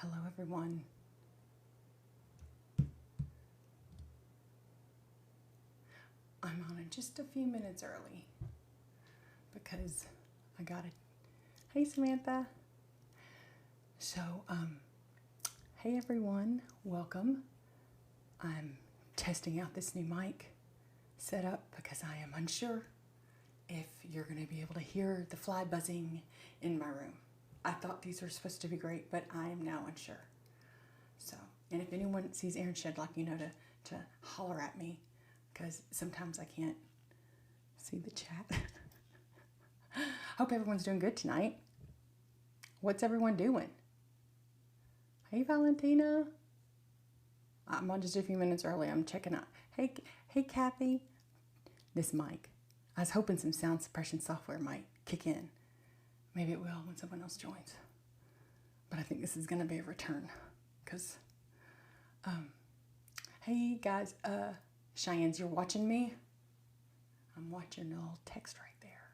Hello, everyone. I'm on it just a few minutes early because I got it. Hey, Samantha. So, hey, everyone. Welcome. I'm testing out this new mic setup because I am unsure if you're going to be able to hear the fly buzzing in my room. I thought these were supposed to be great, but I am now unsure. So, and if anyone sees Aaron Shedlock, you know to holler at me because sometimes I can't see the chat. Hope everyone's doing good tonight. What's everyone doing? Hey, Valentina. I'm on just a few minutes early. I'm checking out. Hey, Kathy. This mic. I was hoping some sound suppression software might kick in. Maybe it will when someone else joins. But I think this is going to be a return. Because, hey guys, Cheyenne's, you're watching me? I'm watching a little text right there.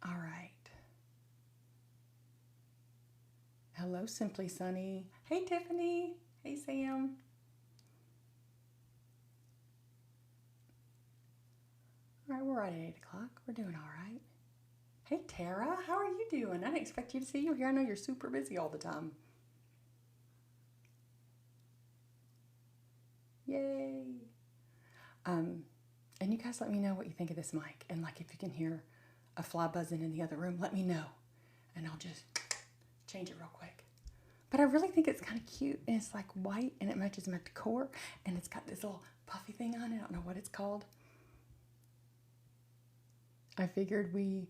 All right. Hello, Simply Sunny. Hey, Tiffany. Hey, Sam. All right, we're right at 8 o'clock. We're doing all right. Hey, Tara, how are you doing? I didn't expect you to see you here. I know you're super busy all the time. Yay. And you guys let me know what you think of this mic. And like if you can hear a fly buzzing in the other room, let me know. And I'll just change it real quick. But I really think it's kind of cute. And it's like white and it matches my decor. And it's got this little puffy thing on it. I don't know what it's called. I figured we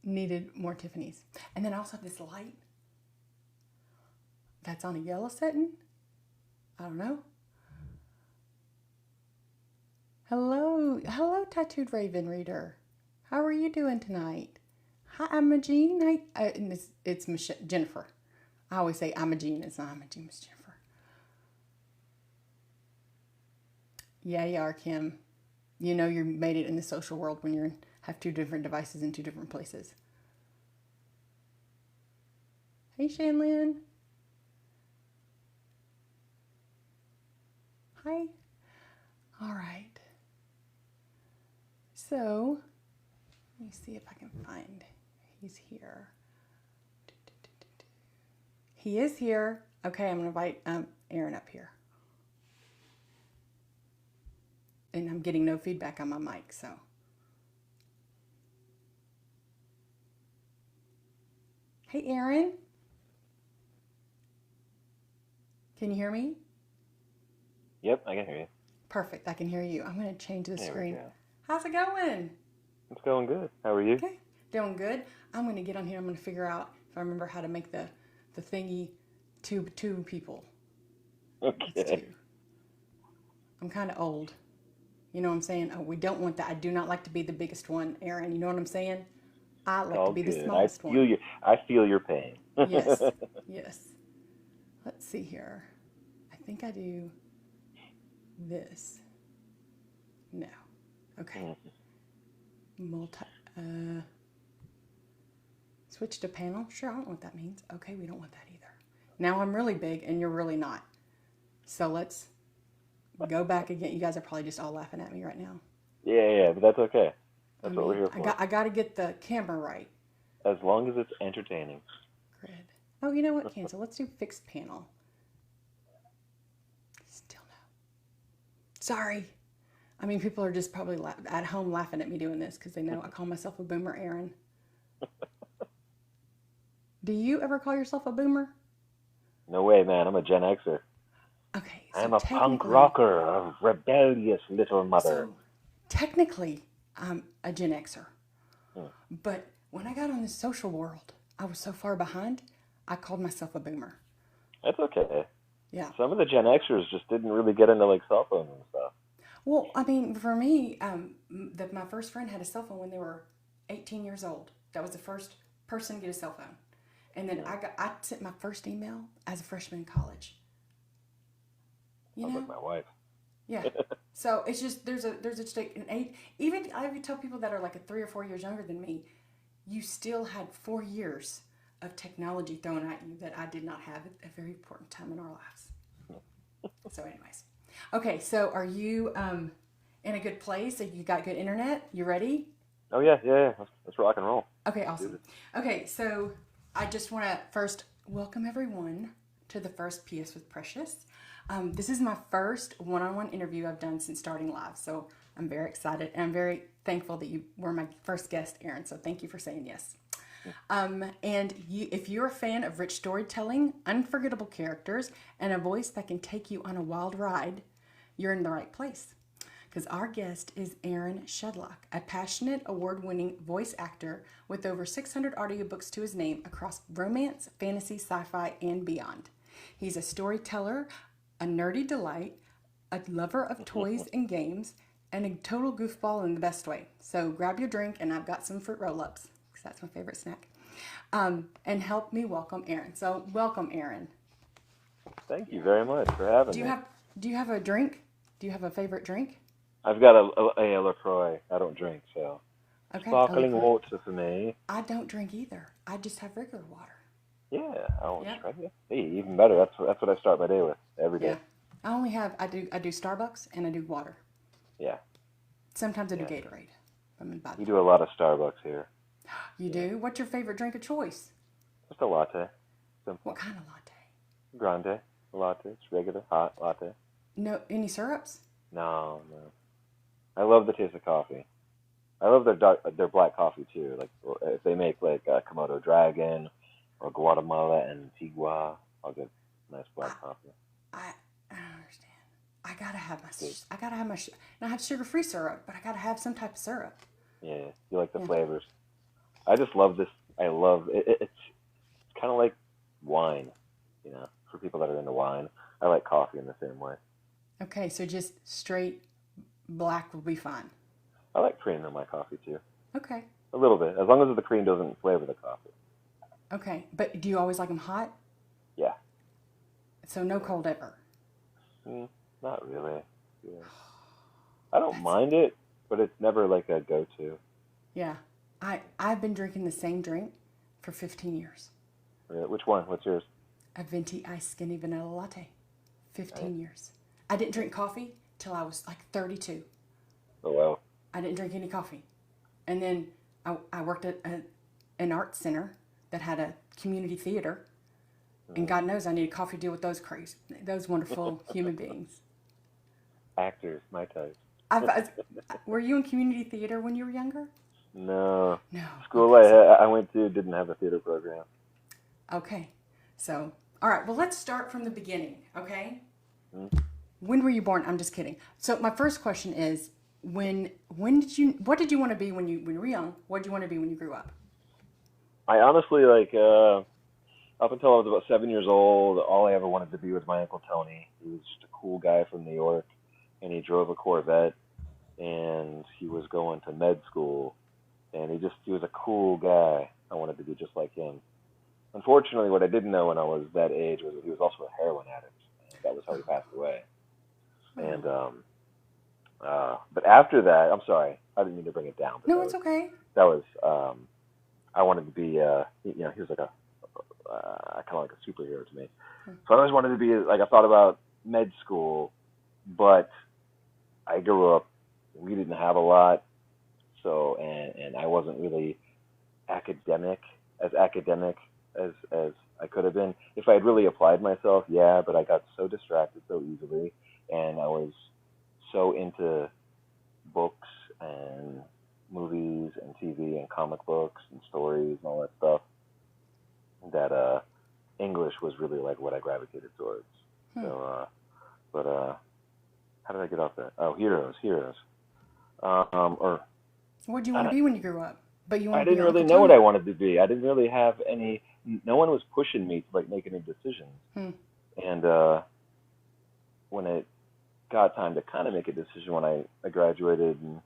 needed more Tiffany's. And then I also have this light that's on a yellow setting. I don't know. Hello, Tattooed Raven Reader. How are you doing tonight? Hi, I'm Jean. It's Jennifer. I always say I'm a Jean. It's not I'm a Jean, it's Jennifer. Yeah, you are, Kim. You know you made it in the social world when you have two different devices in two different places. Hey, Shanlin. Hi. All right. So, let me see if I can find. He's here. He is here. Okay, I'm going to invite Aaron up here. And I'm getting no feedback on my mic, so. Hey, Aaron. Can you hear me? Yep, I can hear you. Perfect, I can hear you. I'm going to change the screen. There we go. How's it going? It's going good. How are you? Okay, doing good. I'm going to get on here. I'm going to figure out if I remember how to make the thingy two people. Okay. That's two. I'm kind of old. You know what I'm saying? Oh, we don't want that. I do not like to be the biggest one, Aaron. You know what I'm saying? I like to be the smallest one. I feel your pain. Yes. Yes. Let's see here. I think I do this. No. Okay. Switch to panel. Sure, I don't know what that means. Okay, we don't want that either. Now I'm really big and you're really not. So let's go back again. You guys are probably just all laughing at me right now. Yeah, but that's okay. That's what we're here for. I got to get the camera right. As long as it's entertaining. Grid. Oh, you know what? Cancel. Let's do fixed panel. Still no. Sorry. I mean, people are just probably at home laughing at me doing this because they know I call myself a boomer, Aaron. Do you ever call yourself a boomer? No way, man. I'm a Gen Xer. Okay. So I'm a punk rocker, a rebellious little mother. So technically, I'm a Gen Xer. But when I got on this social world, I was so far behind, I called myself a boomer. That's okay. Yeah. Some of the Gen Xers just didn't really get into like cell phones and stuff. Well, I mean, for me, my first friend had a cell phone when they were 18 years old. That was the first person to get a cell phone. And then I sent my first email as a freshman in college. You know? Like my wife. Yeah. So it's just there's a an age. Even I would tell people that are like 3 or 4 years younger than me, you still had 4 years of technology thrown at you that I did not have at a very important time in our lives. So anyways. Okay, so are you in a good place? You got good internet? You ready? Oh yeah. Let's rock and roll. Okay, awesome. Okay, so I just want to first welcome everyone to the first PS with Precious. This is my first one-on-one interview I've done since starting live, so I'm very excited, and I'm very thankful that you were my first guest, Aaron, so thank you for saying yes. If you're a fan of rich storytelling, unforgettable characters, and a voice that can take you on a wild ride, you're in the right place. Because our guest is Aaron Shedlock, a passionate, award-winning voice actor with over 600 audiobooks to his name across romance, fantasy, sci-fi, and beyond. He's a storyteller, a nerdy delight, a lover of toys and games, and a total goofball in the best way. So grab your drink, and I've got some fruit roll-ups, because that's my favorite snack. And help me welcome Aaron. So welcome, Aaron. Thank you very much for having me. Do you have a drink? Do you have a favorite drink? I've got a LaCroix. I don't drink, so Okay. sparkling water for me. I don't drink either. I just have regular water. Yeah, I won't Yep. try it. Hey, even better. That's what I start my day with every day. Yeah. I do Starbucks and I do water. Yeah. Sometimes I do Yeah. Gatorade. I'm in We do a lot of Starbucks here. You do? What's your favorite drink of choice? Just a latte. Simple. What kind of latte? Grande latte. It's regular hot latte. No, any syrups? No. I love the taste of coffee. I love their black coffee too. Like if they make like Komodo Dragon or Guatemala Antigua, I'll get nice black coffee. I don't understand. I gotta have my. And I have sugar-free syrup, but I gotta have some type of syrup. Yeah, you like the flavors. I just love this. I love it. It's kind of like wine, for people that are into wine. I like coffee in the same way. Okay, so just straight black will be fine. I like cream in my coffee too. Okay. A little bit, as long as the cream doesn't flavor the coffee. Okay, but do you always like them hot? Yeah. So no cold ever? Not really. Yeah. I don't mind it, but it's never like a go-to. Yeah. I've been drinking the same drink for 15 years. Which one? What's yours? A venti iced skinny vanilla latte. 15 years. I didn't drink coffee till I was like 32. Oh, wow. I didn't drink any coffee. And then I worked at an art center that had a community theater. And God knows I need a coffee deal with those wonderful human beings. Actors, my type. Were you in community theater when you were younger? No. No. School I went to didn't have a theater program. Okay. So, all right. Well, let's start from the beginning, okay? Mm-hmm. When were you born? I'm just kidding. So my first question is, what did you want to be when you were young? What did you want to be when you grew up? I honestly, up until I was about 7 years old, all I ever wanted to be was my Uncle Tony. He was just a cool guy from New York, and he drove a Corvette, and he was going to med school, and he was a cool guy. I wanted to be just like him. Unfortunately, what I didn't know when I was that age was that he was also a heroin addict. And that was how he passed away. And but after that, I'm sorry, I didn't mean to bring it down. But No, it's okay. That was I wanted to be he was like kind of like a superhero to me. So I always wanted to be I thought about med school, but I grew up, we didn't have a lot, so and I wasn't really academic as I could have been. If I had really applied myself, yeah, but I got so distracted so easily, and I was so into books and movies and TV and comic books and stories and all that stuff that English was really like what I gravitated towards. So, but how did I get off that? Oh, heroes. Or what do you want to be when you grew up? But you I didn't really know what I wanted to be. I didn't really have any. No one was pushing me to make any decisions. And when it got time to kind of make a decision, when I graduated and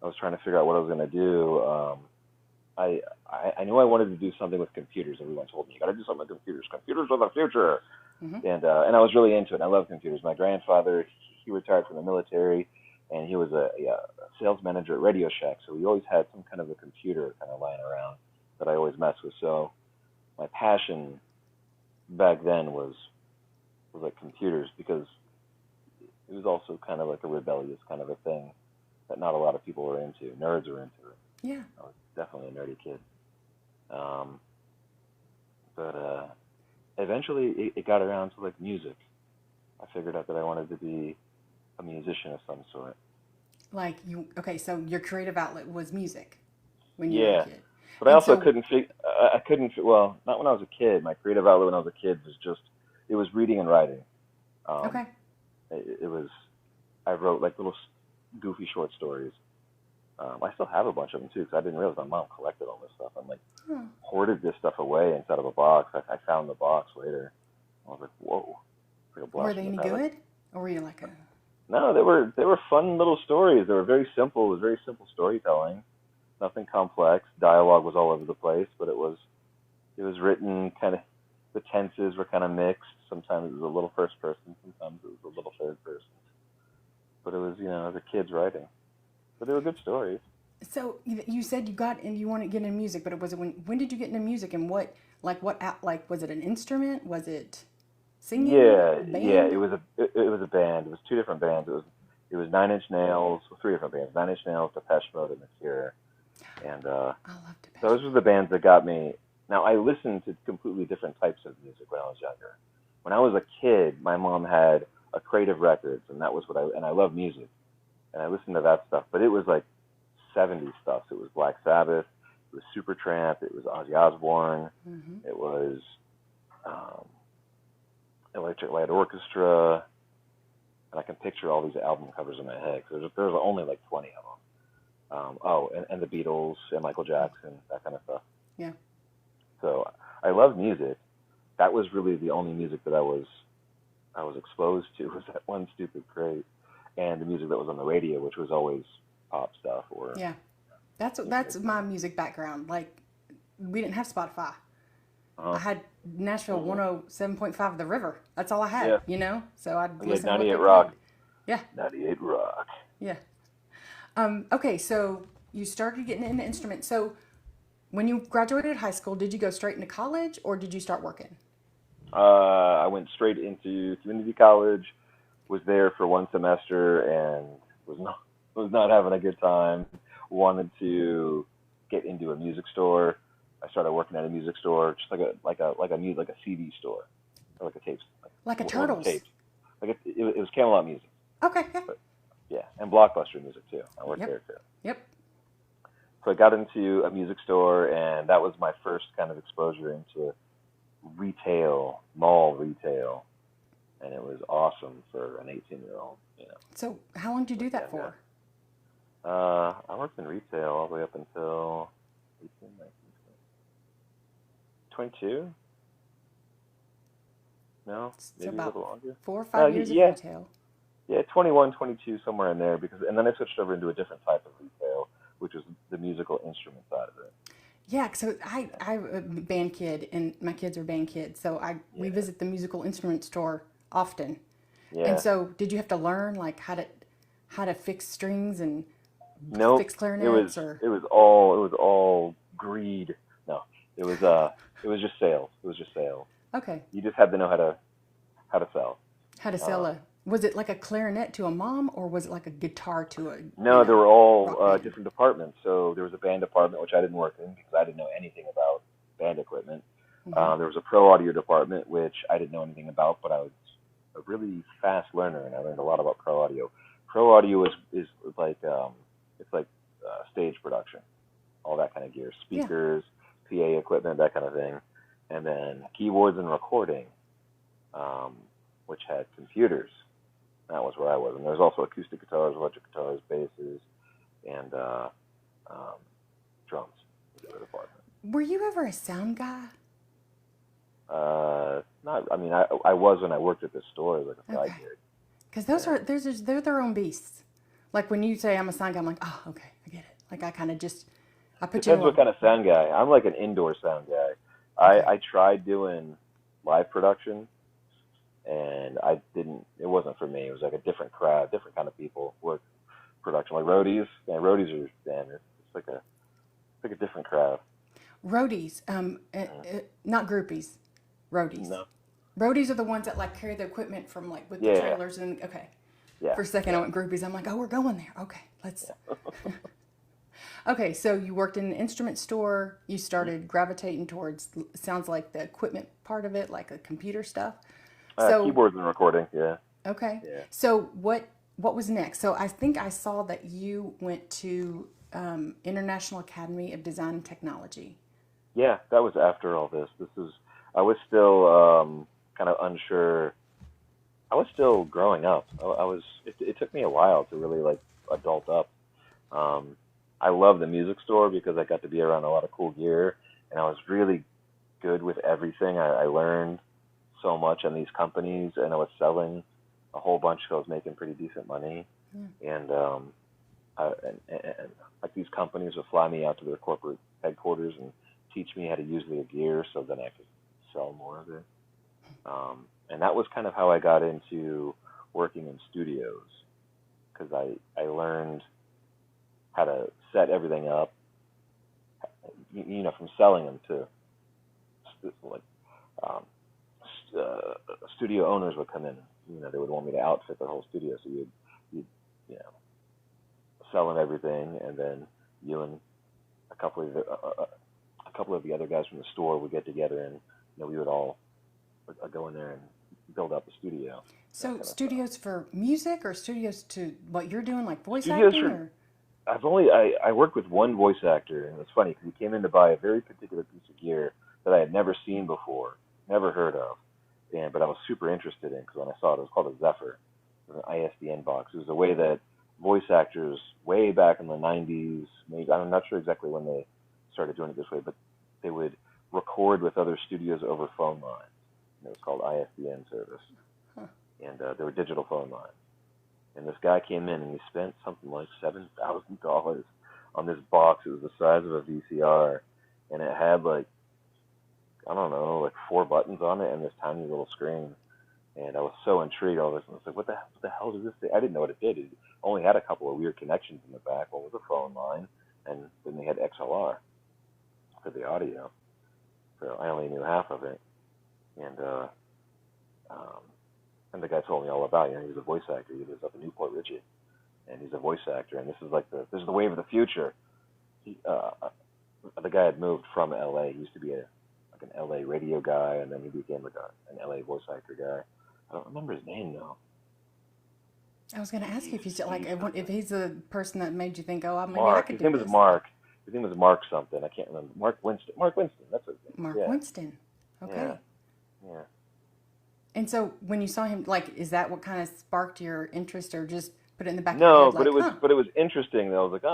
I was trying to figure out what I was going to do, I knew I wanted to do something with computers. Everyone told me, you got to do something with computers. Computers are the future. And I was really into it. I love computers. My grandfather, he retired from the military, and he was a sales manager at Radio Shack. So he always had some kind of a computer kind of lying around. that I always mess with. So my passion back then was like computers, because it was also kind of like a rebellious kind of a thing that not a lot of people were into. Nerds were into it. Yeah. I was definitely a nerdy kid. But eventually it got around to like music. I figured out that I wanted to be a musician of some sort. Like okay, so your creative outlet was music when you were a kid. But I also well, not when I was a kid. My creative outlet when I was a kid was just, it was reading and writing. Okay. It was, I wrote like little goofy short stories. I still have a bunch of them too, because I didn't realize my mom collected all this stuff. I'm like, hoarded this stuff away inside of a box. I found the box later. I was like, whoa. Like a blast. Were they any good? Or were you like a... No, they were fun little stories. They were very simple. It was very simple storytelling. Nothing complex. Dialogue was all over the place, but it was written kind of, the tenses were kind of mixed. Sometimes it was a little first person, sometimes it was a little third person. But it was, the kids writing. But they were good stories. So you said you got and you wanted to get into music, but it was when did you get into music, and what was it an instrument? Was it singing? Yeah, it was a band. It was two different bands. It was 9 Inch Nails, three different bands: 9 Inch Nails, Depeche Mode, and The Cure. And I love Depeche. those were the bands that got me. Now, I listened to completely different types of music when I was younger. When I was a kid, my mom had a Creative Records, and that was and I love music, and I listened to that stuff. But it was like 70s stuff. So it was Black Sabbath, it was Supertramp, it was Ozzy Osbourne, it was Electric Light Orchestra, and I can picture all these album covers in my head, because there's only like 20 of them. And the Beatles and Michael Jackson, that kind of stuff. Yeah. So I love music. That was really the only music that I was exposed to, was that one stupid crate, and the music that was on the radio, which was always pop stuff. Or yeah, that's my music background. Like, we didn't have Spotify. I had Nashville 107.5 The River. That's all I had. So I'd listen to 98 Rock. Yeah. 98 Rock. Yeah. Okay, so you started getting into instruments. So when you graduated high school, did you go straight into college, or did you start working? I went straight into community college, was there for one semester, and was not having a good time. Wanted to get into a music store. I started working at a music store, just like a CD store, or like a tape, like a Turtles. Tapes. It was Camelot Music. Okay. Yeah. But, yeah, and Blockbuster Music too. I worked there too. Yep. So I got into a music store, and that was my first kind of exposure into retail, mall retail, and it was awesome for an 18-year-old. So how long did you do that for? I worked in retail all the way up until 18, 19, 22. No, maybe a little longer. 4 or 5 years of retail. Yeah, 21, 22, somewhere in there. And then I switched over into a different type of retail, which was the musical instrument side of it. Yeah, so I'm a band kid, and my kids are band kids, so we visit the musical instrument store often. Yeah. And so, did you have to learn like how to fix strings and fix clarinets? It was all greed. No, it was just sales. It was just sales. Okay. You just had to know how to sell. How to sell was it like a clarinet to a mom, or was it like a guitar to a... No, they were all different departments. So there was a band department, which I didn't work in because I didn't know anything about band equipment. There was a pro audio department, which I didn't know anything about, but I was a really fast learner, and I learned a lot about pro audio. Pro audio is like stage production, all that kind of gear, speakers, PA equipment, that kind of thing, and then keyboards and recording, which had computers. That was where I was. And there's also acoustic guitars, electric guitars, basses, and drums in the other department. Were you ever a sound guy? I was when I worked at this store as like a side gig. Because they're their own beasts. Like when you say I'm a sound guy, I'm like, oh, okay, I get it. Like I kind of I put Depends what kind of sound guy. I'm like an indoor sound guy. Okay. I tried doing live production, and it wasn't for me. It was like a different crowd, different kind of people work production, like roadies. Yeah, roadies it's like a different crowd. Roadies, not groupies, roadies. No. Roadies are the ones that like carry the equipment from like with the trailers and okay. Yeah. For a second I went groupies. I'm like, oh, we're going there. Okay, let's. Okay, so you worked in an instrument store. You started gravitating towards, sounds like the equipment part of it, like the computer stuff. So keyboards and recording, yeah. Okay. Yeah. So what was next? So I think I saw that you went to International Academy of Design and Technology. Yeah, that was after all this. I was still kind of unsure. I was still growing up. It took me a while to really like adult up. I love the music store because I got to be around a lot of cool gear, and I was really good with everything. I learned so much on these companies, and I was selling a whole bunch, so I was making pretty decent money. And like these companies would fly me out to their corporate headquarters and teach me how to use their gear, so then I could sell more of it. And that was kind of how I got into working in studios, because I learned how to set everything up, from selling them to like studio owners would come in. They would want me to outfit their whole studio, so you'd sell them everything, and then you and a couple of the other guys from the store would get together, and we would all go in there and build up the studio. So studios for music, or studios to what you're doing, like voice studios acting? Or? I worked with one voice actor, and it's funny because he came in to buy a very particular piece of gear that I had never seen before, never heard of, but I was super interested in, because when I saw it, it was called a Zephyr, an ISDN box. It was a way that voice actors, way back in the 90s, maybe, I'm not sure exactly when they started doing it this way, but they would record with other studios over phone lines. And it was called ISDN service. And they were digital phone lines. And this guy came in, and he spent something like $7,000 on this box. It was the size of a VCR, and it had like 4 buttons on it and this tiny little screen. And I was so intrigued. I was like, what the hell does this do? I didn't know what it did. It only had a couple of weird connections in the back. One was a phone line, and then they had XLR for the audio. So I only knew half of it. And the guy told me all about it. He was a voice actor. He lives up in Newport Richey, and he's a voice actor. And this is the wave of the future. The guy had moved from LA. He used to be an LA radio guy, and then he became like an LA voice actor guy. I don't remember his name though. I was going to ask you if he's the person that made you think, maybe Mark. I could do His name this. was Mark. His name was Mark something. I can't remember. Mark Winston. That's his name. Mark Winston. Okay. Yeah. And so when you saw him, is that what kind of sparked your interest, or just put it in the back of your head? No, but it was interesting. I was like,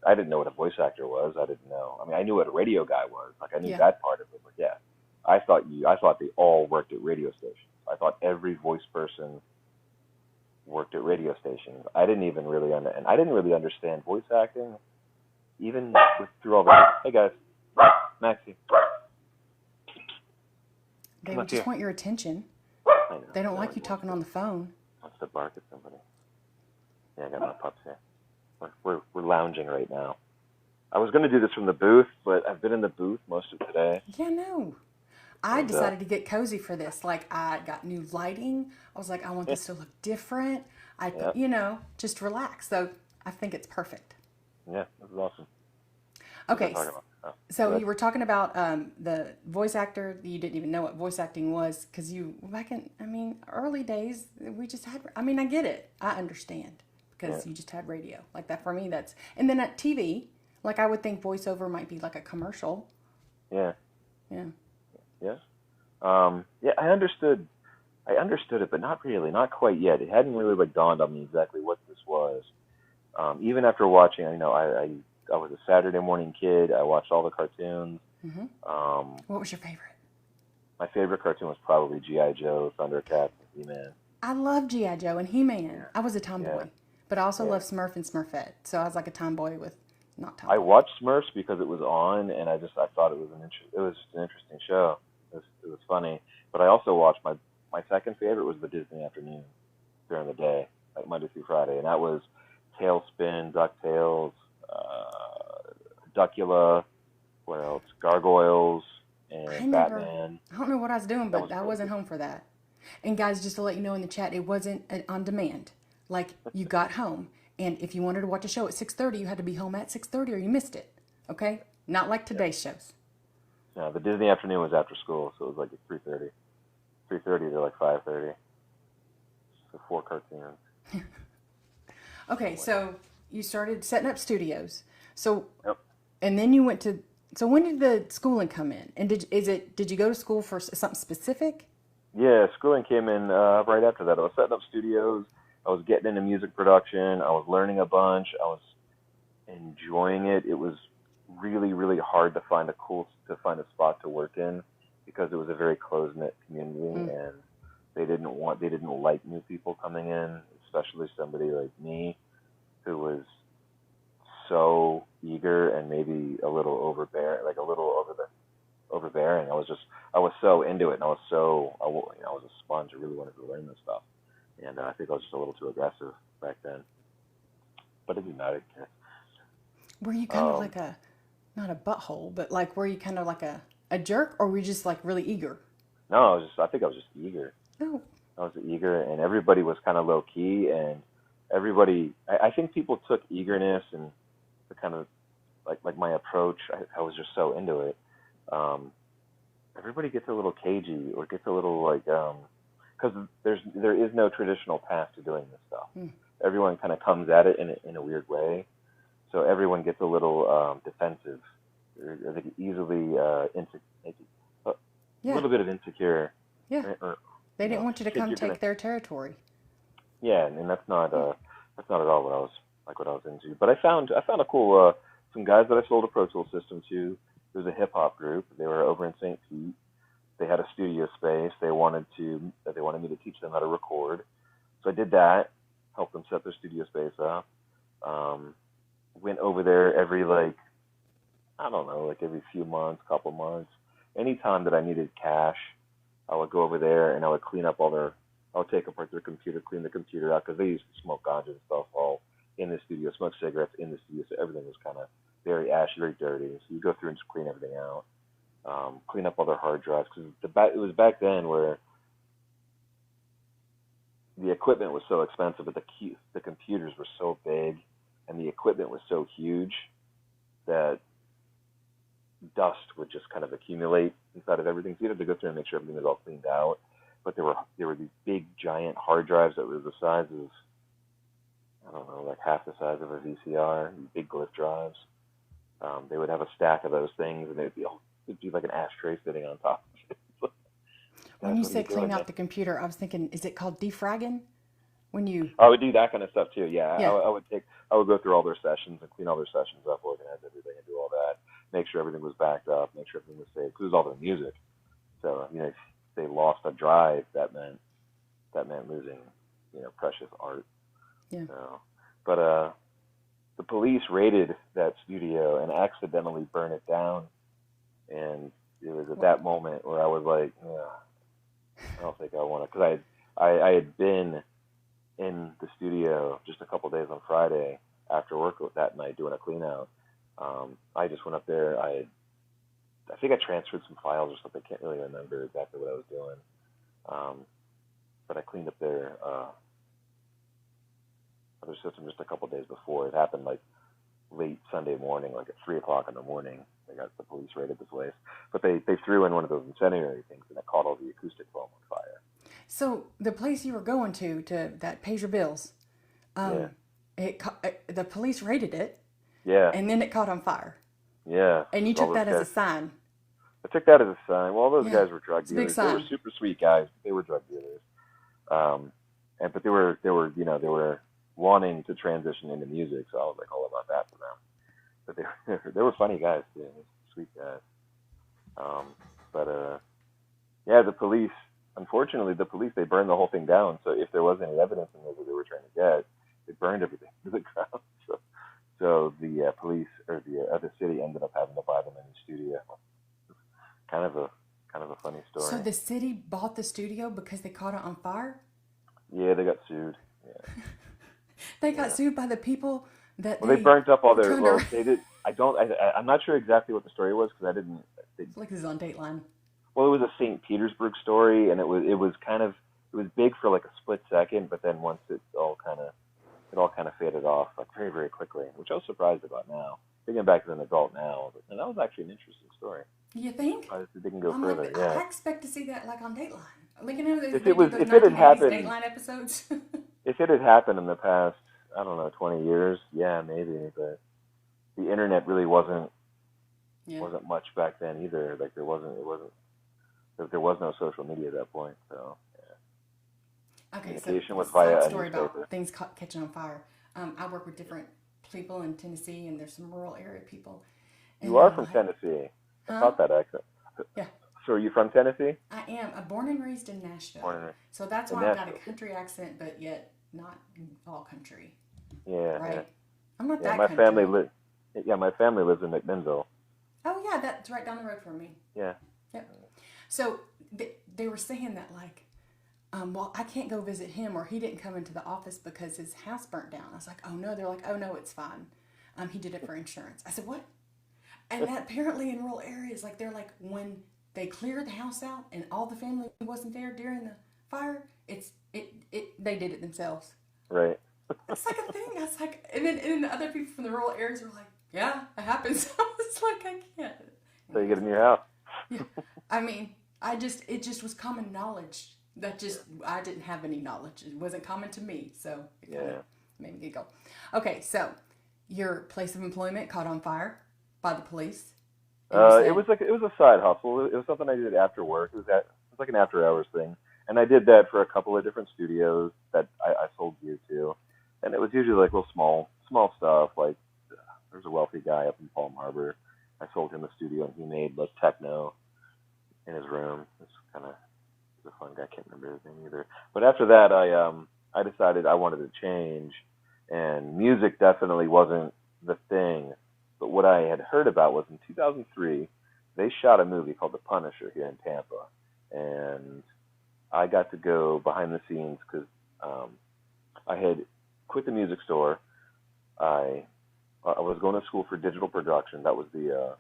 I didn't know what a voice actor was. I didn't know. I mean, I knew what a radio guy was. I knew that part of it. But yeah, I thought they all worked at radio stations. I thought every voice person worked at radio stations. I didn't really understand voice acting, even through all the. Hey guys, Maxie. They just want your attention. I know. They don't like you talking on the phone. Wants to bark at somebody. Yeah, I got my pups here. We're lounging right now. I was going to do this from the booth, but I've been in the booth most of today. Yeah, no. I decided to get cozy for this. I got new lighting. I was like, I want this to look different. Just relax. So I think it's perfect. Yeah, this is awesome. Okay. So you were talking about the voice actor. You didn't even know what voice acting was, because back in, early days, we just had, I get it. I understand, because you just had radio. Like that for me, and then at TV, I would think voiceover might be like a commercial. Yeah. Yeah. Yes. I understood it, but not really, not quite yet. It hadn't really dawned on me exactly what this was. Even after watching, I was a Saturday morning kid. I watched all the cartoons. Mm-hmm. What was your favorite? My favorite cartoon was probably G.I. Joe, Thundercats, and He-Man. I love G.I. Joe and He-Man. Yeah. I was a tomboy, but I also loved Smurf and Smurfette. So I was like a tomboy with not tomboy. I watched Smurfs because it was on, and I thought it was just an interesting show. It was funny. But I also watched my second favorite was the Disney Afternoon during the day, like Monday through Friday, and that was Tailspin, DuckTales, Duckula, what else? Gargoyles I and never, Batman. I don't know what I was doing, That but was I really wasn't good. home for that. And guys, just to let you know in the chat, it wasn't on demand. Like you got home, and if you wanted to watch a show at 6:30, you had to be home at 6:30, or you missed it. Okay, not like Yeah. today's shows. Yeah, the Disney afternoon was after school, so it was like at 3:30. 3:30 to like 5:30. So 4 cartoons. Okay, so you started setting up studios. So, Yep. and then you went to. So when did the schooling come in? And did you go to school for something specific? Yeah, schooling came in right after that. I was setting up studios. I was getting into music production. I was learning a bunch. I was enjoying it. It was really, really hard to find a spot to work in because it was a very close knit community, and they didn't like new people coming in, especially somebody like me who was so eager and maybe a little overbearing, like a little overbearing. I was so into it, and I was a sponge. I really wanted to learn this stuff, and I think I was just a little too aggressive back then. But it didn't matter. Were you kind of like a, not a butthole, but like were you kind of like a jerk, or were you just like really eager? No, I think I was just eager. Oh, I was eager, and everybody was kind of low key, and I think people took eagerness and the kind of like my approach. I was just so into it. Um, Everybody gets a little cagey or gets a little like because there is no traditional path to doing this stuff. Everyone kind of comes at it in a weird way, so everyone gets a little defensive. They get easily a yeah, little bit of insecure. yeah. Or, They didn't want you to think come you're gonna take their territory. yeah, and that's not at all what I was into. But I found a cool some guys that I sold a Pro Tools system to. There was a hip hop group. They were over in St. Pete. They had a studio space. They wanted me to teach them how to record. So I did that. Helped them set their studio space up. Went over there every I don't know, like every few months, couple months. Anytime that I needed cash, I would go over there and I would clean up I would take apart their computer, clean the computer out because they used to smoke ganja and stuff all in the studio, smoke cigarettes in the studio, so everything was kind of very ashy, very dirty. So you go through and just clean everything out, clean up all their hard drives because it was back then where the equipment was so expensive, but the computers were so big and the equipment was so huge that dust would just kind of accumulate inside of everything. So you had to go through and make sure everything was all cleaned out. But there were these big giant hard drives that were the size of I don't know, like half the size of a VCR, big glyph drives. They would have a stack of those things, and it'd be like an ashtray sitting on top of it. When Guys, you what are you say clean doing, man? out the computer, I was thinking, is it called defragging? When you, I would do that kind of stuff too. Yeah, yeah, I would go through all their sessions and clean all their sessions up, organize everything, and do all that. Make sure everything was backed up, make sure everything was saved. Because it was all their music. So if they lost a drive, that meant losing precious art. yeah. So, but the police raided that studio and accidentally burned it down. And it was at that moment where I was like, I don't think I want to, because I had been in the studio just a couple days on Friday after work that night doing a clean out. I just went up there. I think I transferred some files or something. I can't really remember exactly what I was doing. But I cleaned up their other system just a couple days before. It happened like late Sunday morning, like at 3:00 in the morning. The police raided the place, but they threw in one of those incendiary things and it caught all the acoustic foam on fire. So the place you were going to that pays your bills, Yeah. The police raided it, Yeah. and then it caught on fire. Yeah. And you All took those that as a guys, sign. I took that as a sign. Well, those Yeah. guys were drug It's a big dealers. They were sign. super sweet guys. They were drug dealers. But they were wanting to transition into music, so I was like all about that for them. But they were funny guys too, sweet guys. But yeah, unfortunately, the police, they burned the whole thing down. So if there was any evidence in there that they were trying to get, they burned everything to the ground. So the police or the city ended up having to buy them a new studio. Kind of a funny story. So the city bought the studio because they caught it on fire? Yeah, they got sued. Yeah. They got sued by the people that Well, they burnt up all their. turned Well, around. they did. I'm not sure exactly what the story was because I didn't. They, Like this is on Dateline. well, it was a St. Petersburg story, and it was big for like a split second, but then once it all kind of faded off like very very quickly, which I was surprised about now. Thinking back as an adult now, and that was actually an interesting story. You think? They can go I'm further. like, Yeah. I expect to see that like on Dateline. Like, you know, If they it do was, those if it had 1980s happened, Dateline episodes. if it had happened in the past, I don't know, 20 years, yeah, maybe. But the internet really wasn't Yeah. wasn't much back then either. Like there was no social media at that point. So Okay, so communication was side via a story newspaper. about things catching on fire. I work with different people in Tennessee, and there's some rural area people. And You are they're from like, Tennessee. I huh? caught that accent. Yeah, So are you from Tennessee? I am. I'm born and raised in Nashville. Born and raised So that's in why I've got a Nashville. country accent, but yet not all country. Yeah. Right? Yeah. I'm not Yeah, that my country. family lives in McMinnville. Oh, yeah, that's right down the road from me. Yeah. Yep. So they were saying that, like, well, I can't go visit him, or he didn't come into the office because his house burnt down. I was like, oh, no. They're like, oh, no, it's fine. He did it for insurance. I said, what? And that apparently in rural areas, like, they're like, when they cleared the house out and all the family wasn't there during the fire, they did it themselves. Right. It's like a thing. I was like, and then other people from the rural areas were like, yeah, it happens. I was like, I can't. So you get in your house. Yeah. I mean, it just was common knowledge. I didn't have any knowledge. It wasn't common to me. So it kind of made me giggle. Okay, so your place of employment caught on fire by the police. It was a side hustle. It was something I did after work. It was like an after hours thing, and I did that for a couple of different studios that I sold gear to, and it was usually like little small stuff. Like there's a wealthy guy up in Palm Harbor. I sold him a studio, and he made like techno in his room. It's kind of a fun guy. I can't remember his name either. But after that, I decided I wanted to change, and music definitely wasn't the thing. But what I had heard about was in 2003, they shot a movie called The Punisher here in Tampa, and I got to go behind the scenes because I had quit the music store. I was going to school for digital production. That was the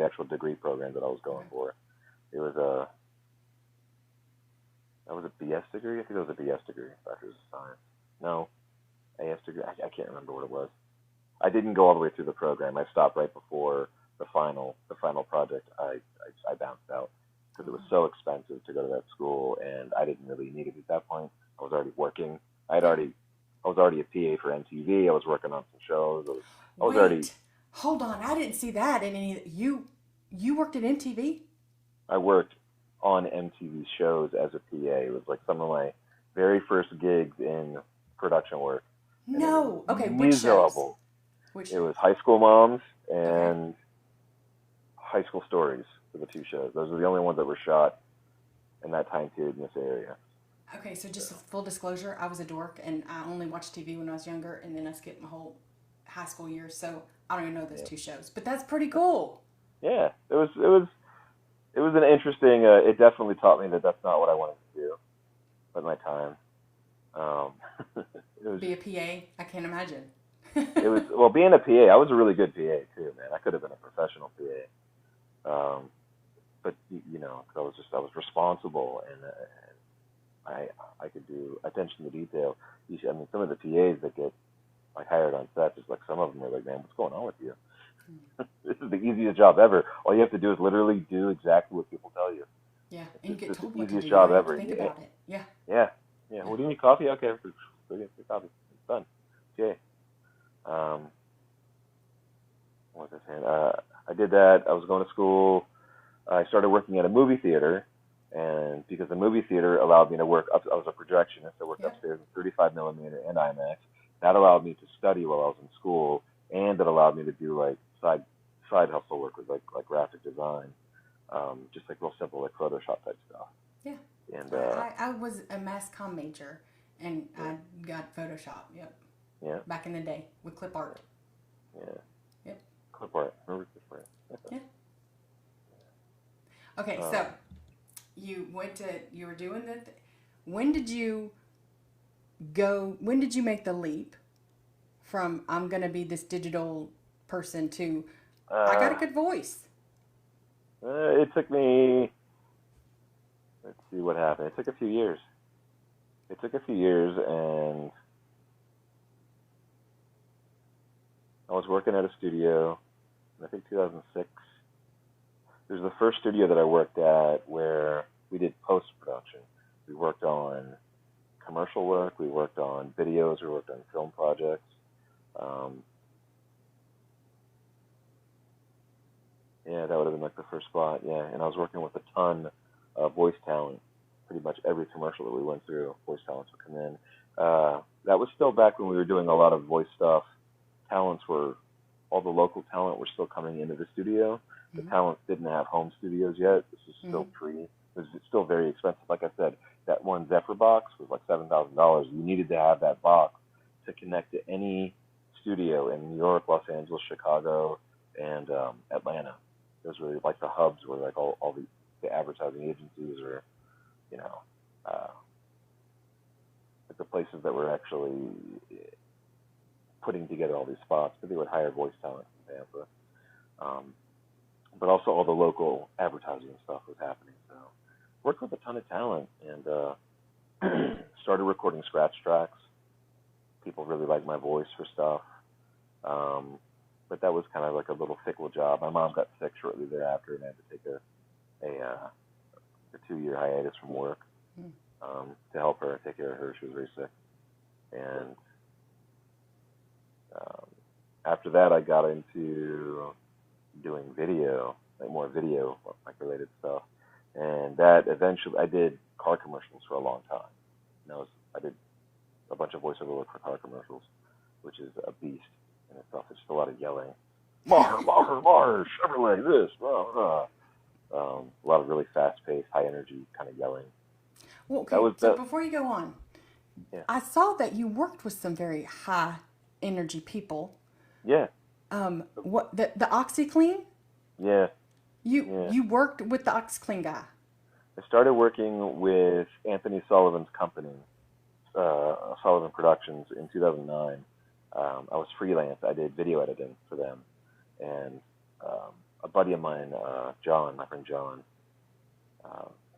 actual degree program that I was going for. It was that was a BS degree. I think it was a BS degree, Bachelor's of Science. No, AS degree. I can't remember what it was. I didn't go all the way through the program. I stopped right before the final project. I bounced out because it was so expensive to go to that school, and I didn't really need it at that point. I was already working. I was already a PA for MTV. I was working on some shows. Hold on. I didn't see that in any. You worked at MTV? I worked on MTV shows as a PA. It was like some of my very first gigs in production work. No. Okay. Which shows? It was High School Moms and High School Stories were the two shows. Those were the only ones that were shot in that time period in this area. Okay, so just full disclosure, I was a dork, and I only watched TV when I was younger, and then I skipped my whole high school years, so I don't even know those two shows. But that's pretty cool. Yeah, it was an interesting. It definitely taught me that that's not what I wanted to do with my time. Be a PA? I can't imagine. Being a PA, I was a really good PA too, man. I could have been a professional PA, but I was responsible, and I could do attention to detail. I mean, some of the PAs that get like hired on sets, it's like some of them are like, man, what's going on with you? This is the easiest job ever. All you have to do is literally do exactly what people tell you. Yeah, and you get told what to do. Easiest job ever. Think about it. Yeah. Yeah. Well, do you need coffee? Okay, go get your coffee. It's done. Okay. What was I saying? I did that. I was going to school. I started working at a movie theater, and because the movie theater allowed me to work up, I was a projectionist. I worked upstairs in 35 millimeter and IMAX. That allowed me to study while I was in school, and it allowed me to do like side hustle work with like graphic design, just like real simple like Photoshop type stuff. Yeah. And I was a mass comm major, and I got Photoshop. Yep. Yeah. Back in the day with clip art. Yeah. Yep. Clip art. Remember clip art? Yeah. Okay, so you were doing when did you make the leap from I'm going to be this digital person to I got a Uh, good voice? it took me, let's see what happened. It took a few years. And I was working at a studio in, I think, 2006. It was the first studio that I worked at where we did post-production. We worked on commercial work, we worked on videos, we worked on film projects. Yeah, that would have been like the first spot, yeah. And I was working with a ton of voice talent. Pretty much every commercial that we went through, voice talents would come in. That was still back when we were doing a lot of voice stuff. All the local talent were still coming into the studio. The talents didn't have home studios yet. This was still it was still very expensive. Like I said, that one Zephyr box was like $7,000. You needed to have that box to connect to any studio in New York, Los Angeles, Chicago, and Atlanta. Those were like the hubs where like all the advertising agencies or, you know, like the places that were actually putting together all these spots. But they would hire voice talent from Tampa. But also all the local advertising and stuff was happening. So worked with a ton of talent and started recording scratch tracks. People really liked my voice for stuff. But that was kind of like a little fickle job. My mom got sick shortly thereafter, and I had to take a 2-year hiatus from work to help her, take care of her. She was very sick. And after that, I got into doing video, like more video, like related stuff. And that eventually, I did car commercials for a long time. And I did a bunch of voiceover work for car commercials, which is a beast in itself. It's just a lot of yelling. Mar, Chevrolet, this, blah, blah. A lot of really fast-paced, high-energy kind of yelling. Well, okay, so before you go on, yeah. I saw that you worked with some very high-energy people. Yeah. What the OxyClean? Yeah. You worked with the OxyClean guy. I started working with Anthony Sullivan's company, Sullivan Productions, in 2009. I was freelance. I did video editing for them, and a buddy of mine, John, my friend John,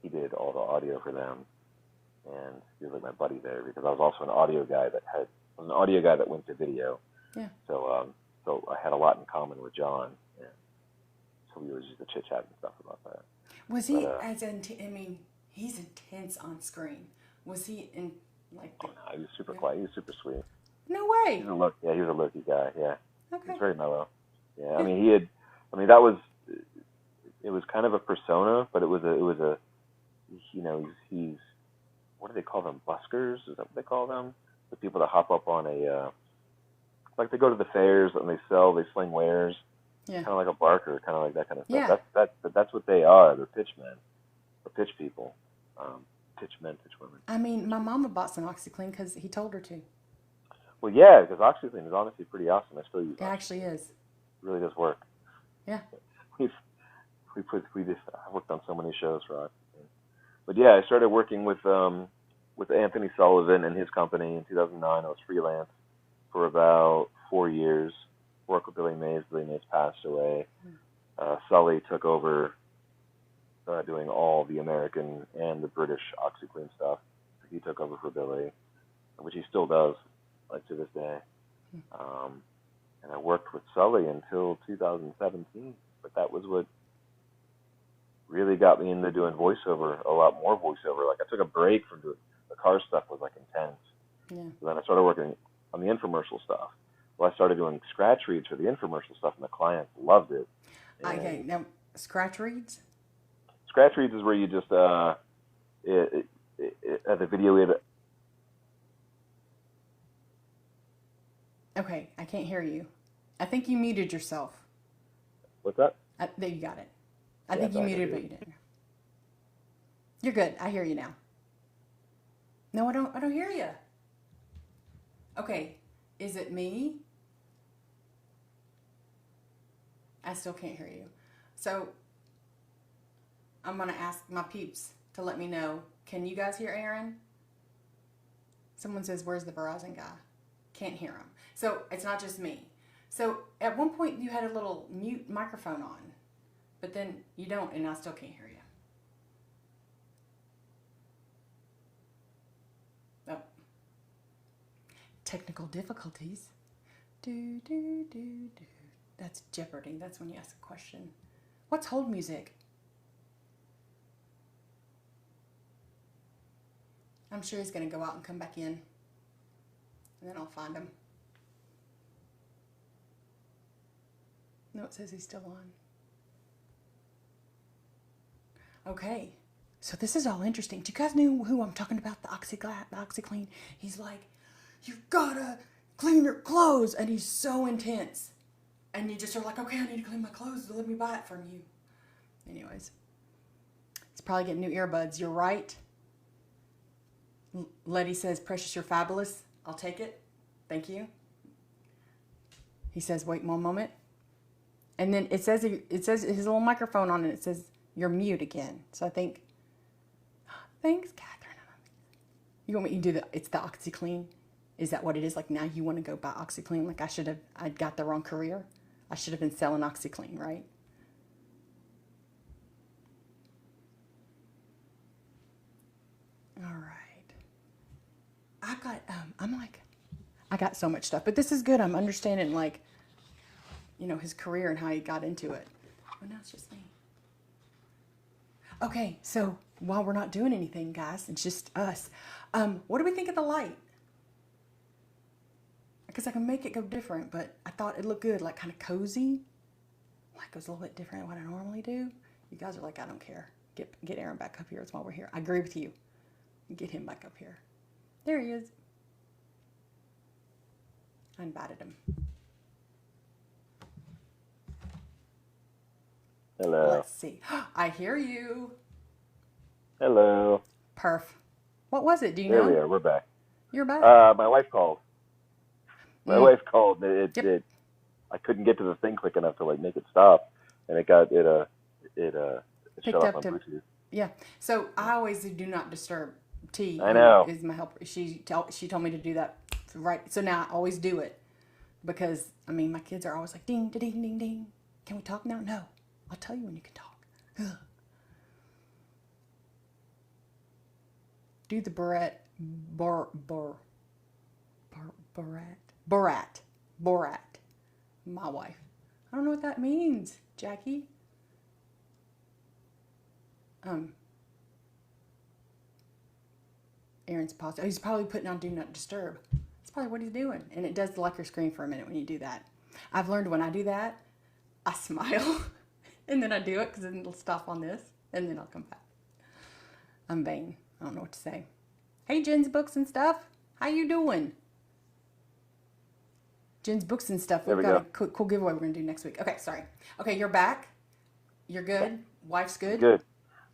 he did all the audio for them, and he was like my buddy there because I was also an audio guy that went to video. Yeah. So I had a lot in common with John, and so we always used to chit chat and stuff about that. Was he he's intense on screen. Was he in like? Oh no, he was super quiet. He was super sweet. No way. He was a low-key guy. Yeah. Okay. He was very mellow. Yeah. That was. It was kind of a persona, but it was a. You know, he's. What do they call them? Buskers? Is that what they call them? The people that hop up on a. Like they go to the fairs and they sling wares. Yeah. Kind of like a barker, kind of like that kind of stuff. Yeah. That's what they are. They're pitchmen, or pitch people, pitch men, pitch women. I mean, my mama bought some OxyClean because he told her to. Well, yeah, because OxyClean is honestly pretty awesome. I still use it. It actually is. It really does work. Yeah. I worked on so many shows for OxyClean. But yeah, I started working with Anthony Sullivan and his company in 2009. I was freelance for about 4 years. Worked with Billy Mays. Billy Mays passed away. Sully took over doing all the American and the British OxyClean stuff. He took over for Billy, which he still does, like to this day. And I worked with Sully until 2017. But that was what really got me into doing voiceover, a lot more voiceover. Like I took a break from doing the car stuff was like intense. Yeah. So then I started working on the infomercial stuff. Well, I started doing scratch reads for the infomercial stuff, and the clients loved it. Okay, now scratch reads? Scratch reads is where you just the video. Okay, I can't hear you. I think you muted yourself. What's that? There, you got it. I think you muted, but you didn't. You're good. I hear you now. No, I don't hear you. Okay, is it me? I still can't hear you. So I'm going to ask my peeps to let me know. Can you guys hear Aaron? Someone says, where's the Verizon guy? Can't hear him. So it's not just me. So at one point you had a little mute microphone on, but then you don't, and I still can't hear you. Oh. Technical difficulties. Do, do, do, do. That's Jeopardy. That's when you ask a question. What's hold music? I'm sure he's going to go out and come back in. And then I'll find him. No, it says he's still on. Okay. So this is all interesting. Do you guys know who I'm talking about? The OxyClean. He's like, you've got to clean your clothes. And he's so intense. And you just are like, okay, I need to clean my clothes. Let me buy it from you. Anyways. He's probably getting new earbuds. You're right. Letty says, Precious, you're fabulous. I'll take it. Thank you. He says, wait one moment. And then it says his little microphone on it. It says, you're mute again. So I think, thanks, Catherine. You want me to do it's the OxyClean? Is that what it is? Like now you want to go buy OxyClean? Like I got the wrong career. I should have been selling OxyClean, right? All right. I got so much stuff, but this is good. I'm understanding his career and how he got into it. Oh, now it's just me. Okay, so while we're not doing anything, guys, it's just us. What do we think of the light? Because I can make it go different, but I thought it looked good, like kind of cozy. Like it was a little bit different than what I normally do. You guys are like, I don't care. Get Aaron back up here. It's while we're here. I agree with you. Get him back up here. There he is. I invited him. Hello. Let's see. I hear you. Hello. Perf. What was it? Do you know? There we are. We're back. You're back. My wife called. My wife called. I couldn't get to the thing quick enough to make it stop, and it shut off on Bluetooth. Yeah. So I always do not disturb. T. I know. Is my helper. She told me to do that. Right. So now I always do it because my kids are always like ding, ding, ding, ding. Can we talk now? No. I'll tell you when you can talk. Ugh. Do the Borat. My wife. I don't know what that means, Jackie. Aaron's paused. He's probably putting on Do Not Disturb. That's probably what he's doing. And it does lock your screen for a minute when you do that. I've learned when I do that, I smile. And then I do it because then it'll stop on this. And then I'll come back. I'm vain. I don't know what to say. Hey, Jen's Books and Stuff. How you doing? Jen's Books and Stuff. We've got a cool giveaway we're going to do next week. Okay, sorry. Okay, you're back. You're good. Wife's good. Good.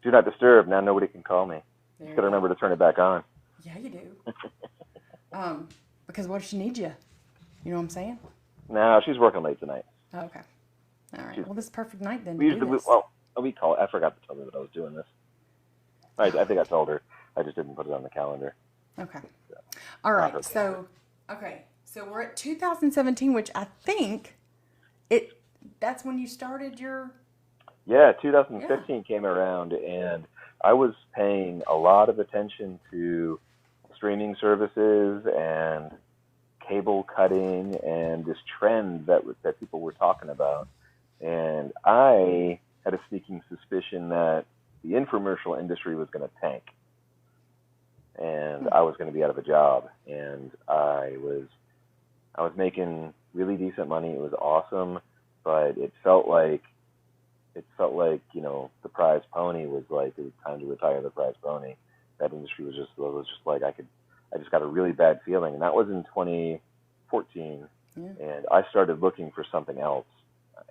Do Not Disturb. Now nobody can call me. You got to remember to turn it back on. Yeah, you do. Because what if she needs you? You know what I'm saying? No, she's working late tonight. Oh, okay. All right. Well, this is perfect night then. We call. I forgot to tell her that I was doing this. I think I told her. I just didn't put it on the calendar. Okay. All right. So we're at 2017, which I think that's when you started your. Yeah, 2015 came around, and I was paying a lot of attention to streaming services and cable cutting and this trend that people were talking about. And I had a sneaking suspicion that the infomercial industry was going to tank. And I was going to be out of a job. And I was making really decent money. It was awesome, but it felt like the prize pony was like it was time to retire the prize pony. That industry was just like I just got a really bad feeling, and that was in 2014. Yeah. And I started looking for something else,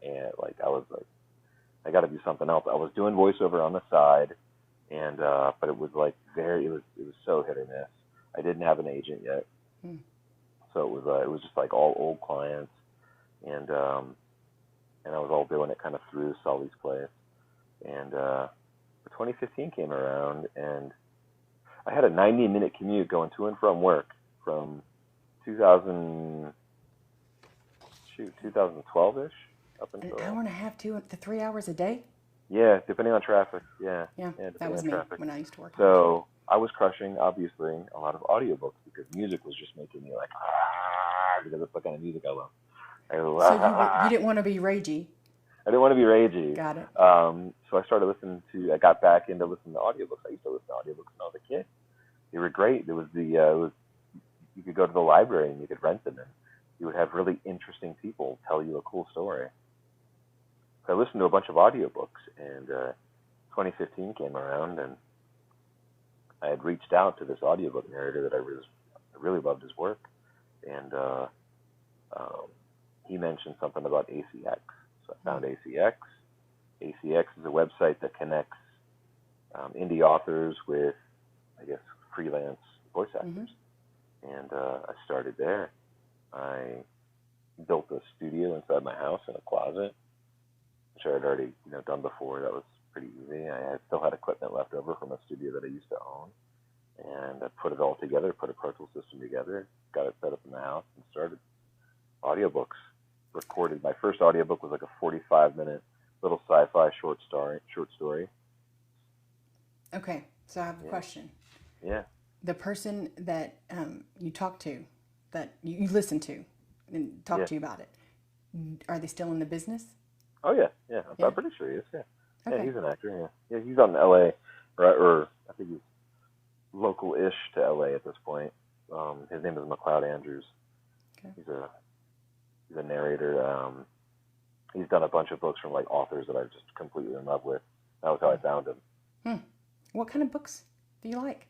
and I was like, I got to do something else. I was doing voiceover on the side, and but it was it was so hit or miss. I didn't have an agent yet, so it was just like all old clients, and I was all doing it kind of through Sully's place. And 2015 came around, and I had a 90-minute commute going to and from work from 2000. 2012-ish, up An until... hour and a half, 2 to 3 hours a day? Yeah, depending on traffic. Yeah, that was me when I used to work. So I was crushing, obviously, a lot of audiobooks because music was just making me like, because it's the kind of music I love. So you didn't want to be ragey. I didn't want to be ragey. Got it. So I got back into listening to audiobooks. I used to listen to audiobooks when I was a kid. They were great. You could go to the library and you could rent them, and you would have really interesting people tell you a cool story. So I listened to a bunch of audiobooks, and 2015 came around, and I had reached out to this audiobook narrator that I really loved his work, and he mentioned something about ACX. So I found ACX. ACX is a website that connects indie authors with, I guess, freelance voice actors. And I started there. I built a studio inside my house in a closet, which I had already done before. That was pretty easy. I still had equipment left over from a studio that I used to own. And I put it all together, put a Pro Tools system together, got it set up in the house, and started audiobooks. Recorded my first audiobook was like a 45-minute little sci-fi short story. Okay, so I have a question. Yeah. The person that you talk to, that you listen to, and talk to you about it, are they still in the business? Oh yeah. I'm pretty sure he is. Yeah. Okay. Yeah, he's an actor. Yeah. He's out in L.A. or I think he's local-ish to L.A. at this point. His name is McLeod Andrews. Okay. He's a narrator. He's done a bunch of books from like authors that I'm just completely in love with. That was how I found him. What kind of books do you like?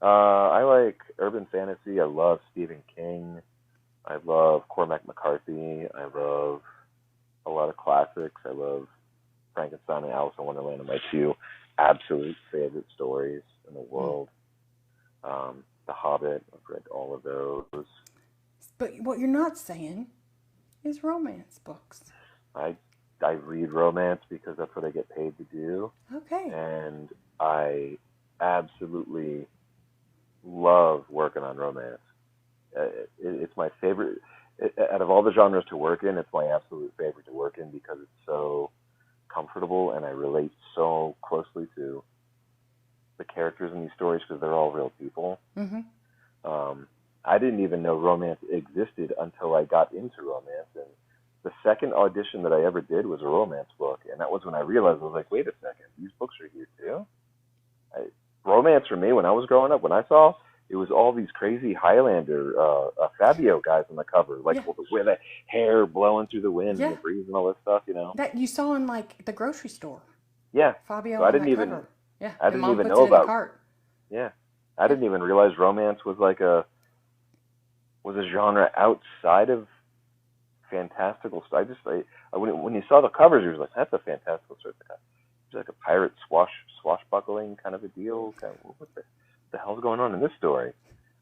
I like urban fantasy. I love Stephen King. I love Cormac McCarthy. I love a lot of classics. I love Frankenstein and Alice in Wonderland are my two absolute favorite stories in the world. The Hobbit, I've read all of those. But what you're not saying is romance books. I read romance because that's what I get paid to do. Okay. And I absolutely love working on romance. It's my favorite. Out of all the genres to work in, it's my absolute favorite to work in because it's so comfortable and I relate so closely to the characters in these stories because they're all real people. I didn't even know romance existed until I got into romance, and the second audition that I ever did was a romance book, and that was when I realized, I was like, wait a second, these books are here too? Romance for me, when I was growing up, when I saw, it was all these crazy Highlander, Fabio guys on the cover, like with the hair blowing through the wind and the breeze and all that stuff, That you saw in like the grocery store. Yeah. Fabio so on that cover. Yeah. I didn't even know about cart. Yeah. I didn't even realize romance was like a genre outside of fantastical stuff. When you saw the covers, you were like, that's a fantastical story. It's like a pirate swashbuckling kind of a deal. What the hell's going on in this story?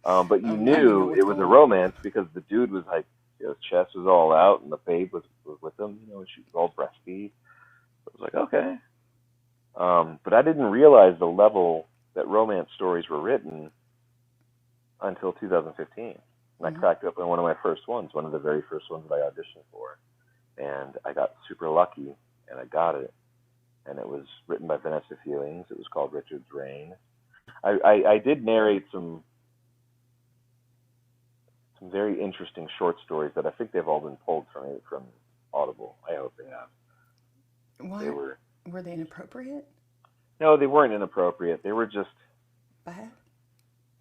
But you knew it was a romance because the dude was like, his chest was all out and the babe was with him, and she was all breastfeed. So it was like, okay. But I didn't realize the level that romance stories were written until 2015. And I cracked open one of my first ones, one of the very first ones that I auditioned for. And I got super lucky, and I got it. And it was written by Vanessa Feelings. It was called Richard's Reign. I did narrate some very interesting short stories that I think they've all been pulled from Audible. I hope they have. Why? Were they inappropriate? No, they weren't inappropriate. They were just... Bad?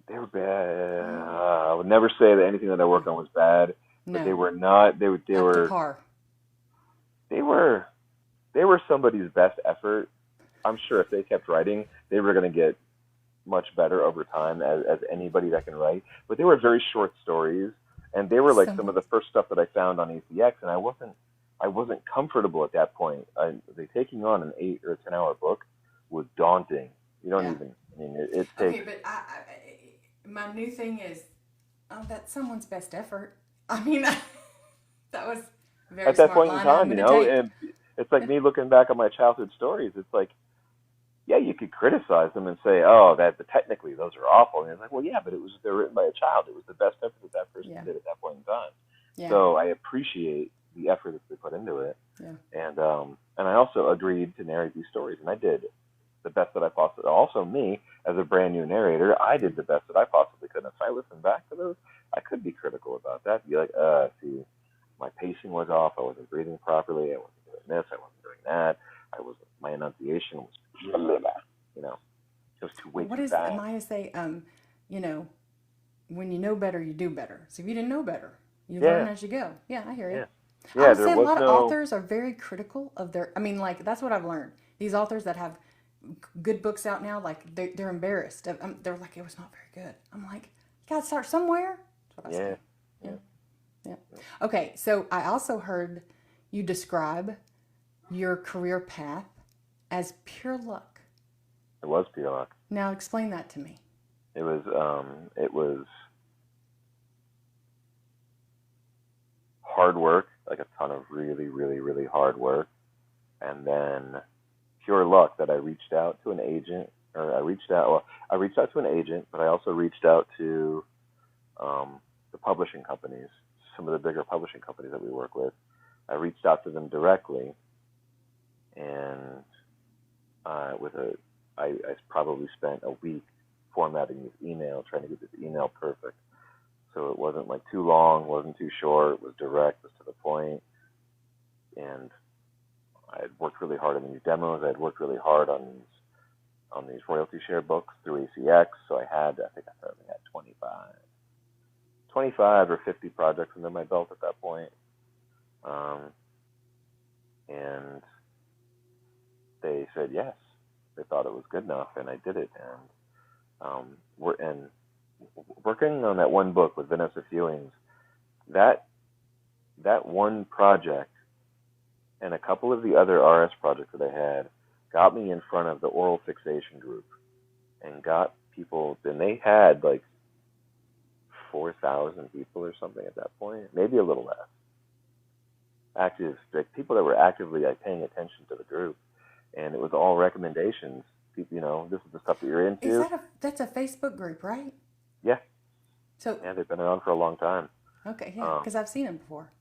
They were bad. I would never say that anything that I worked on was bad. No. But they were not. They were. Par. They were somebody's best effort. I'm sure if they kept writing, they were going to get much better over time as anybody that can write. But they were very short stories, and they were like some of the first stuff that I found on ACX, and I wasn't comfortable at that point. Taking on an 8 or 10 hour book was daunting. You don't even. I mean, it takes. Okay, but my new thing is, that's someone's best effort. I mean, that was very at that smart point in time, and it's like me looking back on my childhood stories. It's like, yeah, you could criticize them and say, oh, technically those are awful. And it's like, well, yeah, but they're written by a child. It was the best effort that person did at that point in time. Yeah. So I appreciate the effort that they put into it. Yeah. And I also agreed to narrate these stories, and I did the best that I possibly. Also, me as a brand new narrator, I did the best that I possibly could. And if I listen back to those, I could be critical about that. Be like, see, my pacing was off. I wasn't breathing properly. I wasn't doing this. I wasn't doing that. My enunciation was, you know, it was way What too is fast. Maya say? You know, when you know better, you do better. So if you didn't know better, you Yeah. learn as you go. Yeah, I hear you. Yeah. I Yeah, would there say a was lot of no. authors are very critical of their. I mean, like that's what I've learned. These authors that have good books out now, like they're embarrassed. They're like, it was not very good. I'm like, you gotta start somewhere. That's what I Yeah. say. Yeah. Okay, so I also heard you describe your career path as pure luck. It was pure luck. Now explain that to me. It was hard work, like a ton of really, really, really hard work, and then pure luck that I reached out to an agent, or I reached out to an agent, but I also reached out to the publishing companies, some of the bigger publishing companies that we work with. I reached out to them directly, and I probably spent a week formatting this email, trying to get this email perfect. So it wasn't like too long, wasn't too short, it was direct, was to the point. And I had worked really hard on these demos. I had worked really hard on these royalty share books through ACX. So I think I probably had 25 or 50 projects under my belt at that point. And they said yes. They thought it was good enough, and I did it. And working on that one book with Vanessa Fewings, that one project and a couple of the other RS projects that I had got me in front of the oral fixation group and got people, and they had like 4,000 people or something at that point, maybe a little less. Active, like people that were actively paying attention to the group, and it was all recommendations. People, this is the stuff that you're into. That's a Facebook group, right? Yeah. So yeah, they've been around for a long time. Okay, yeah, because I've seen them before.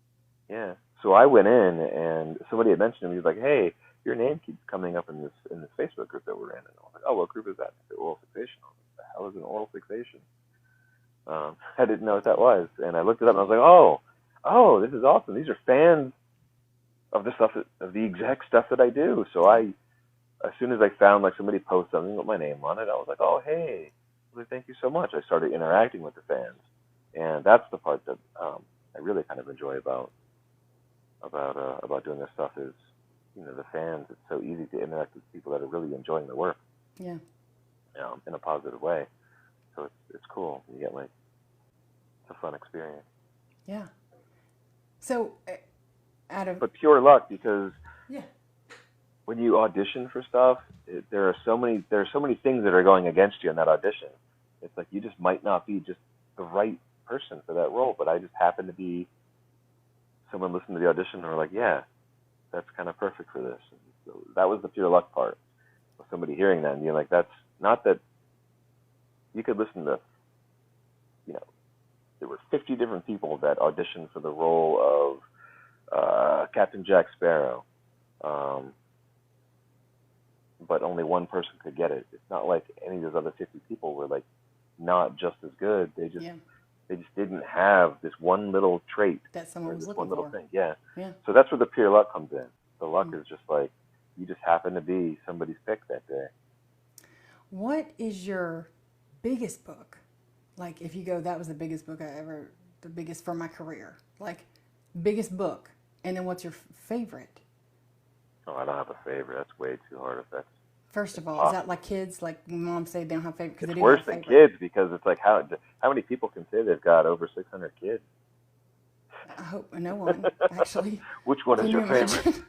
Yeah. So I went in, and somebody had mentioned to me, he was like, "Hey, your name keeps coming up in this Facebook group that we're in." And I was like, "Oh, what group is that?" The oral fixation. I was like, "What the hell is an oral fixation?" I didn't know what that was, and I looked it up, and I was like, "Oh, this is awesome. These are fans of the stuff, of the exact stuff that I do." So as soon as I found like somebody post something with my name on it, I was like, "Oh, hey, well, thank you so much." I started interacting with the fans, and that's the part that I really kind of enjoy about doing this stuff is, the fans. It's so easy to interact with people that are really enjoying the work. Yeah. In a positive way. So it's cool. You get it's a fun experience. Yeah. So but pure luck, because yeah, when you audition for stuff, there are so many things that are going against you in that audition. It's like you just might not be just the right person for that role, but I just happen to be someone listening to the audition and were like, yeah, that's kind of perfect for this. And so that was the pure luck part of somebody hearing that and being like, that's not that you could listen to, there were 50 different people that auditioned for the role of Captain Jack Sparrow, but only one person could get it. It's not like any of those other 50 people were like not just as good. They just didn't have this one little trait that someone was looking one little for. thing. Yeah. So that's where the pure luck comes in. The luck is just like you just happen to be somebody's pick that day. What is your biggest book? Like if you go, that was the biggest book the biggest for my career. Like biggest book, and then what's your favorite? Oh, I don't have a favorite. That's way too hard. First of all, is that like kids? Like mom say they don't have favorite because it's they worse than kids, because it's like how many people can say they've got over 600 kids? I hope no one actually. Which one is your favorite?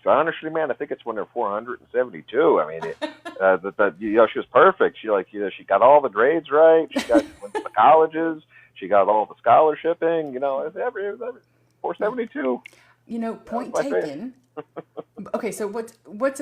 Honestly, man, I think it's when they're 472. I mean, she was perfect. She got all the grades right. She went to the colleges. She got all the scholarshiping. It was every 472. Point taken. Okay, so what's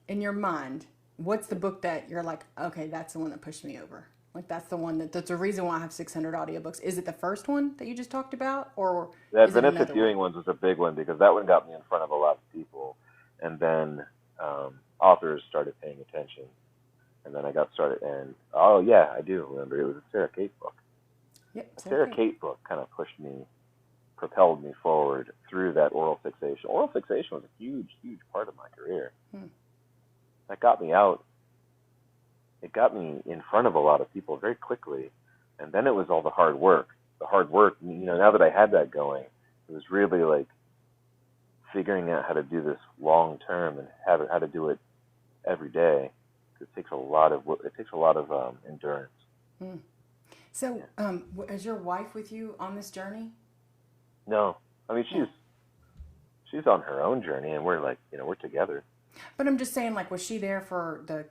in your mind? What's the book that you're like, okay, that's the one that pushed me over? Like that's the one that's the reason why I have 600 audiobooks. Is it the first one that you just talked about, or That is it benefit another viewing one? ones was a big one because that one got me in front of a lot of people, and then authors started paying attention, and then I got started. And oh yeah, I do remember it was a Sarah Kate book. Yep, A Sarah Sarah Kate. Kate book kind of propelled me forward through that oral fixation. Oral fixation was a huge, huge part of my career. That got me out. It got me in front of a lot of people very quickly, and then it was all the hard work. The hard work, now that I had that going, it was really like figuring out how to do this long term and how to do it every day. It takes a lot of endurance. So, is your wife with you on this journey? No, I mean she's on her own journey, and we're like, we're together. But I'm just saying, like, was she there for the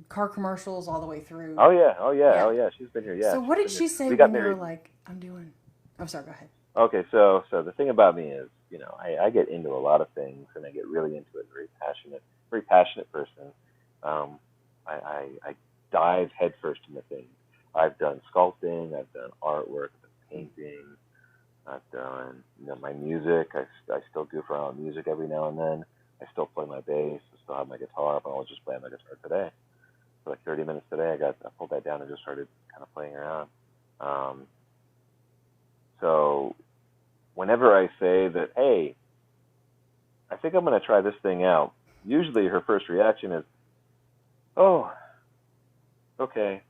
car commercials all the way through? Oh yeah. She's been here. Yeah. So what did she say we got when you married. were like, I'm doing? I'm sorry. Go ahead. Okay, so the thing about me is, I get into a lot of things, and I get really into it. Very passionate person. I dive headfirst into things. I've done sculpting. I've done artwork. I've done painting. I've done my music. I still goof around with music every now and then. I still play my bass. I still have my guitar, but I was just playing my guitar today. For like 30 minutes today, I pulled that down and just started kind of playing around. So whenever I say that, hey, I think I'm going to try this thing out, usually her first reaction is, oh, okay.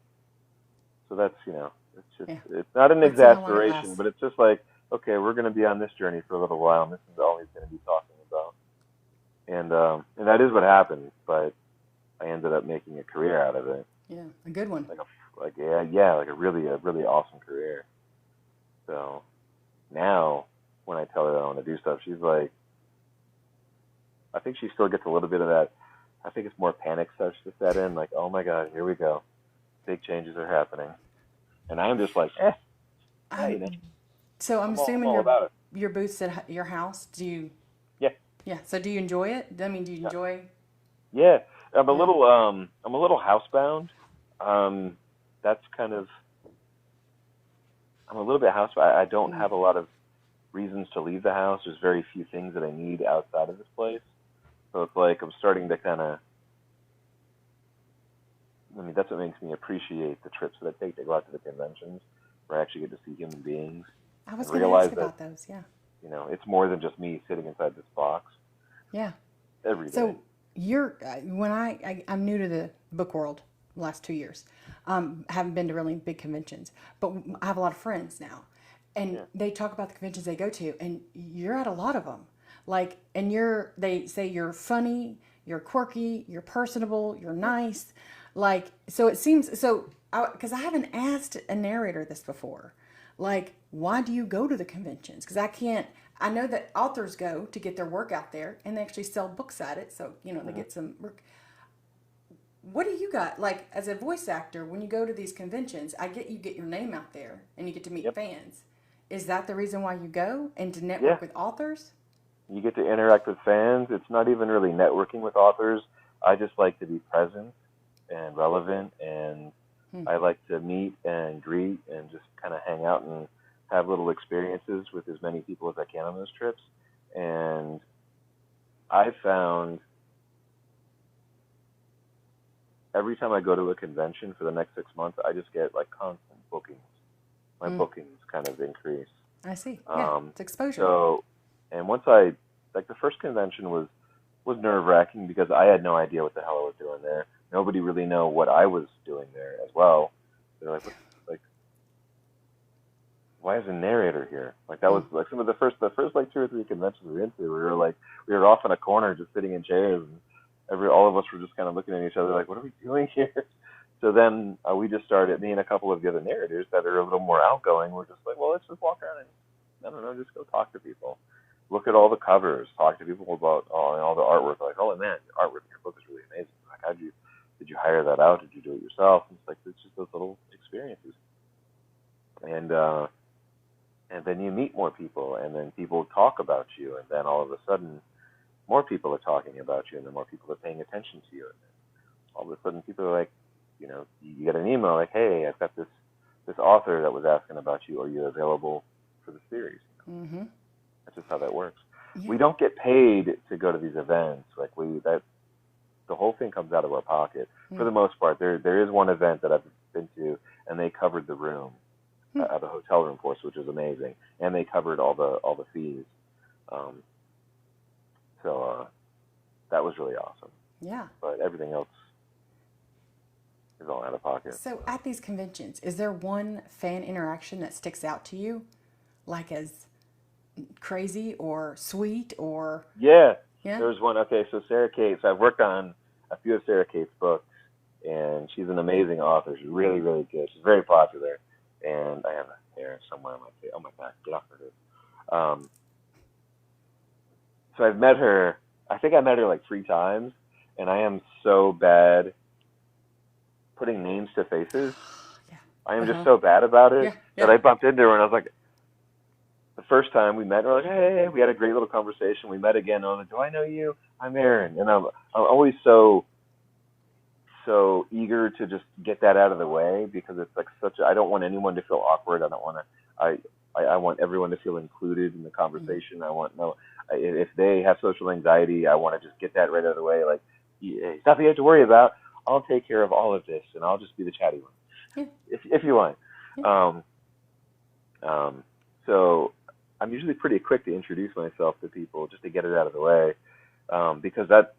So that's, it's just, it's not an exasperation, but it's just like, okay, we're going to be on this journey for a little while, and this is all he's going to be talking about. And that is what happened, but I ended up making a career out of it. Yeah, a good one. Like a really awesome career. So now when I tell her I want to do stuff, she's like, I think she still gets a little bit of that. I think it's more panic starts to set in, like, oh my God, here we go. Big changes are happening. And I'm just like, So I'm assuming your booth's at your house. Do you? Yeah. Yeah. So do you enjoy it? I mean, do you enjoy? Yeah, I'm a little housebound. That's kind of. I'm a little bit housebound. I don't have a lot of reasons to leave the house. There's very few things that I need outside of this place. So it's like I'm starting to kind of. I mean, that's what makes me appreciate the trips that I take to go out to the conventions, where I actually get to see human beings. I was going to ask about those. Yeah. It's more than just me sitting inside this box. Yeah. Every day. So I'm new to the book world the last 2 years. Haven't been to really big conventions, but I have a lot of friends now, and they talk about the conventions they go to, and you're at a lot of them. Like, and they say you're funny, you're quirky, you're personable, you're nice. Like, so it seems, because I haven't asked a narrator this before. Like, why do you go to the conventions? Because I know that authors go to get their work out there, and they actually sell books at it. So, they get some work. What do you got? Like, as a voice actor, when you go to these conventions, you get your name out there, and you get to meet fans. Is that the reason why you go? And to network with authors? You get to interact with fans. It's not even really networking with authors. I just like to be present and relevant, and I like to meet and greet and just kind of hang out and have little experiences with as many people as I can on those trips. And I found every time I go to a convention for the next 6 months, I just get like constant bookings. My bookings kind of increase. I see. Yeah, it's exposure. So, and once the first convention was nerve-wracking because I had no idea what the hell I was doing there. Nobody really knew what I was doing there as well. They're like, why is a narrator here? Like, that was like some of the first like 2 or 3 conventions we were into. We were off in a corner just sitting in chairs, and all of us were just kind of looking at each other like, what are we doing here? So then we just started, me and a couple of the other narrators that are a little more outgoing, we're just like, well, let's just walk around and, I don't know, just go talk to people. Look at all the covers, talk to people about all the artwork. Like, oh man, the artwork in your book is really amazing. Like, did you hire that out? Did you do it yourself? And it's like, it's just those little experiences. And then you meet more people, and then people talk about you, and then all of a sudden, more people are talking about you, and then more people are paying attention to you. And then all of a sudden, people are like, you get an email like, hey, I've got this author that was asking about you. Are you available for the series? Mm-hmm. That's just how that works. Yeah. We don't get paid to go to these events. Like the whole thing comes out of our pocket for the most part. There is one event that I've been to, and they covered the room, the hotel room for us, which was amazing, and they covered all the fees. So that was really awesome. Yeah. But everything else is all out of pocket. So at these conventions, is there one fan interaction that sticks out to you, like as crazy or sweet or? Yeah. Yeah. There was one. Okay, so Sarah Kate. So I've worked on a few of Sarah Kate's books, and she's an amazing author. She's really, really good. She's very popular, and I have a hair somewhere on my face. Oh my God, get off her head. So I've met her. I think I met her like 3 times, and I am so bad putting names to faces. Yeah. I am just so bad about it that I bumped into her, and I was like, the first time we met, we're like, hey, we had a great little conversation. We met again. I was like, do I know you? I'm Aaron. And I'm always so eager to just get that out of the way, because it's like I don't want anyone to feel awkward. I don't want to, I want everyone to feel included in the conversation. If they have social anxiety, I want to just get that right out of the way. Like, it's nothing you have to worry about. I'll take care of all of this, and I'll just be the chatty one, if you want. So I'm usually pretty quick to introduce myself to people just to get it out of the way, because that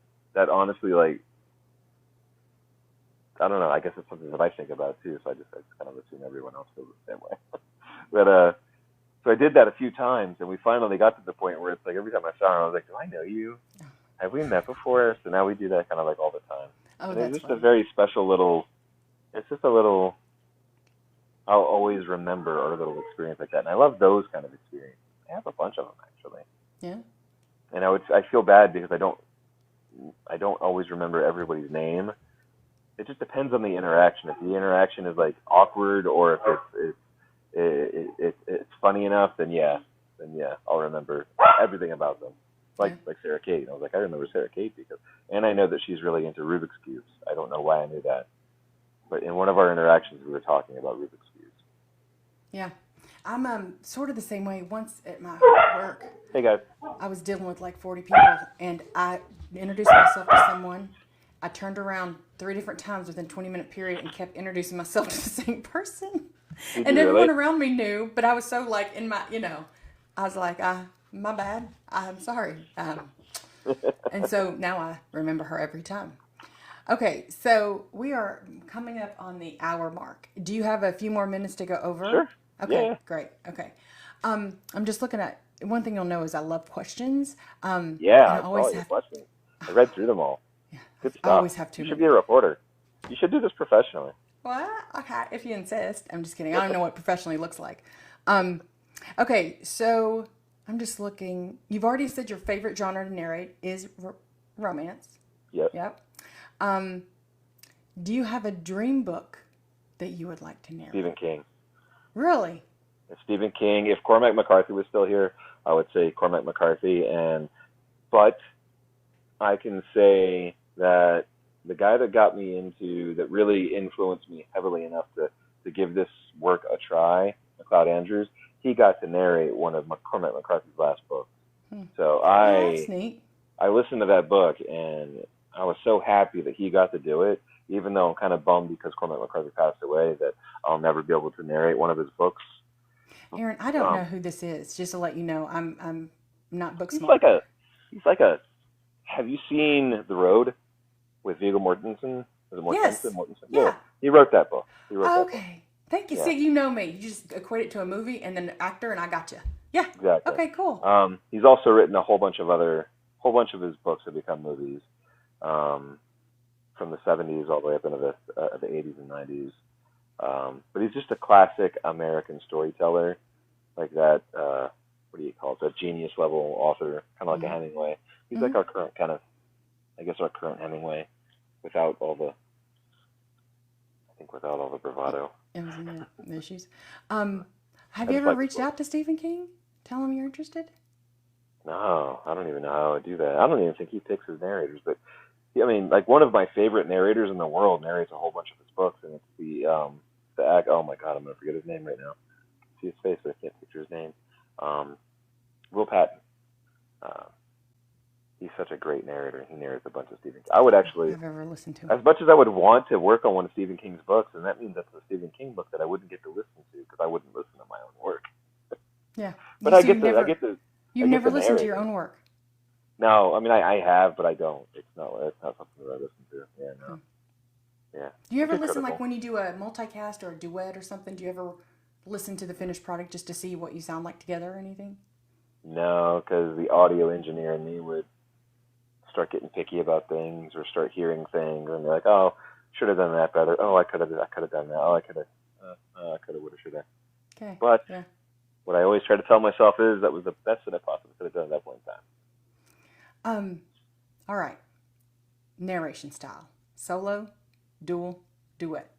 honestly, like, I don't know, I guess it's something that I think about too, so I just kind of assume everyone else feels the same way. But so I did that a few times, and we finally got to the point where it's like every time I saw her, I was like, do I know you? Have we met before? So now we do that kind of like all the time. Oh, and that's it's just funny. a very special little, it's just a little, I'll always remember our little experience like that. And I love those kind of experiences. I have a bunch of them, actually. Yeah. And I feel bad because I don't always remember everybody's name. It just depends on the interaction. If the interaction is like awkward, or if it's funny enough, then yeah, I'll remember everything about them. Like Sarah Kate. I was like, I remember Sarah Kate and I know that she's really into Rubik's Cubes. I don't know why I knew that. But in one of our interactions, we were talking about Rubik's Cubes. Yeah. I'm sort of the same way. Once at my work, hey guys, I was dealing with like 40 people, and I introduced myself to someone. I turned around 3 different times within a 20-minute period and kept introducing myself to the same person. And everyone around me knew, but I was so like in my, I was like, my bad. I'm sorry. And so now I remember her every time. Okay, so we are coming up on the hour mark. Do you have a few more minutes to go over? Sure. Okay, yeah. Great. Okay. I'm just looking at, one thing you'll know is I love questions. I always have questions. I read through them all. Yeah, Good stuff. I always have too You many. should be a reporter. You should do this professionally. Well, okay, if you insist. I'm just kidding. I don't know what professionally looks like. Okay, so I'm just looking. You've already said your favorite genre to narrate is romance. Yep. Do you have a dream book that you would like to narrate? Stephen King. Really? It's Stephen King. If Cormac McCarthy was still here, I would say Cormac McCarthy. But I can say that the guy that really influenced me heavily enough to give this work a try, McLeod Andrews, he got to narrate one of Cormac McCarthy's last books. So That's neat. I listened to that book, and I was so happy that he got to do it, even though I'm kind of bummed because Cormac McCarthy passed away that I'll never be able to narrate one of his books. Aaron, I don't know who this is. Just to let you know, I'm not book smart. He's like a. Have you seen The Road with Viggo Mortensen? Is it Mortensen? Yes. Mortensen? Yeah. He wrote that book. Okay. Thank you. Yeah. See, you know me. You just equate it to a movie and then an actor, and I got you. Yeah. Exactly. Okay. Cool. He's also written a whole bunch of his books have become movies, from the 70s all the way up into the 80s and 90s. But he's just a classic American storyteller, like that. What do you call it? That genius level author, kind of like a Hemingway. He's like our current current Hemingway, without all the bravado. And the issues. Have you ever reached out to Stephen King? Tell him you're interested? No, I don't even know how I do that. I don't even think he picks his narrators, but I mean, like one of my favorite narrators in the world narrates a whole bunch of his books, and it's the act. Oh my God, I'm gonna forget his name right now. See his face, but I can't picture his name. Will Patton. Uh, he's such a great narrator. He narrates a bunch of Stephen King. I would actually, I've ever listened to as much as I would want to work on one of Stephen King's books, and that means that's a Stephen King book that I wouldn't get to listen to because I wouldn't listen to my own work. Yeah. But I get to. You've never listened to your own work? No, I mean I have, but I don't. It's not something that I listen to. Yeah, no. Yeah. Do you ever listen, like when you do a multicast or a duet or something, do you ever listen to the finished product just to see what you sound like together or anything? No, because the audio engineer in me would start getting picky about things or start hearing things and be like, oh, should have done that better. Oh, I could have done that. Oh, I could have, would have, should have. Okay. But what I always try to tell myself is that was the best that I possibly could have done at that point in time. All right. Narration style. Solo, dual, duet.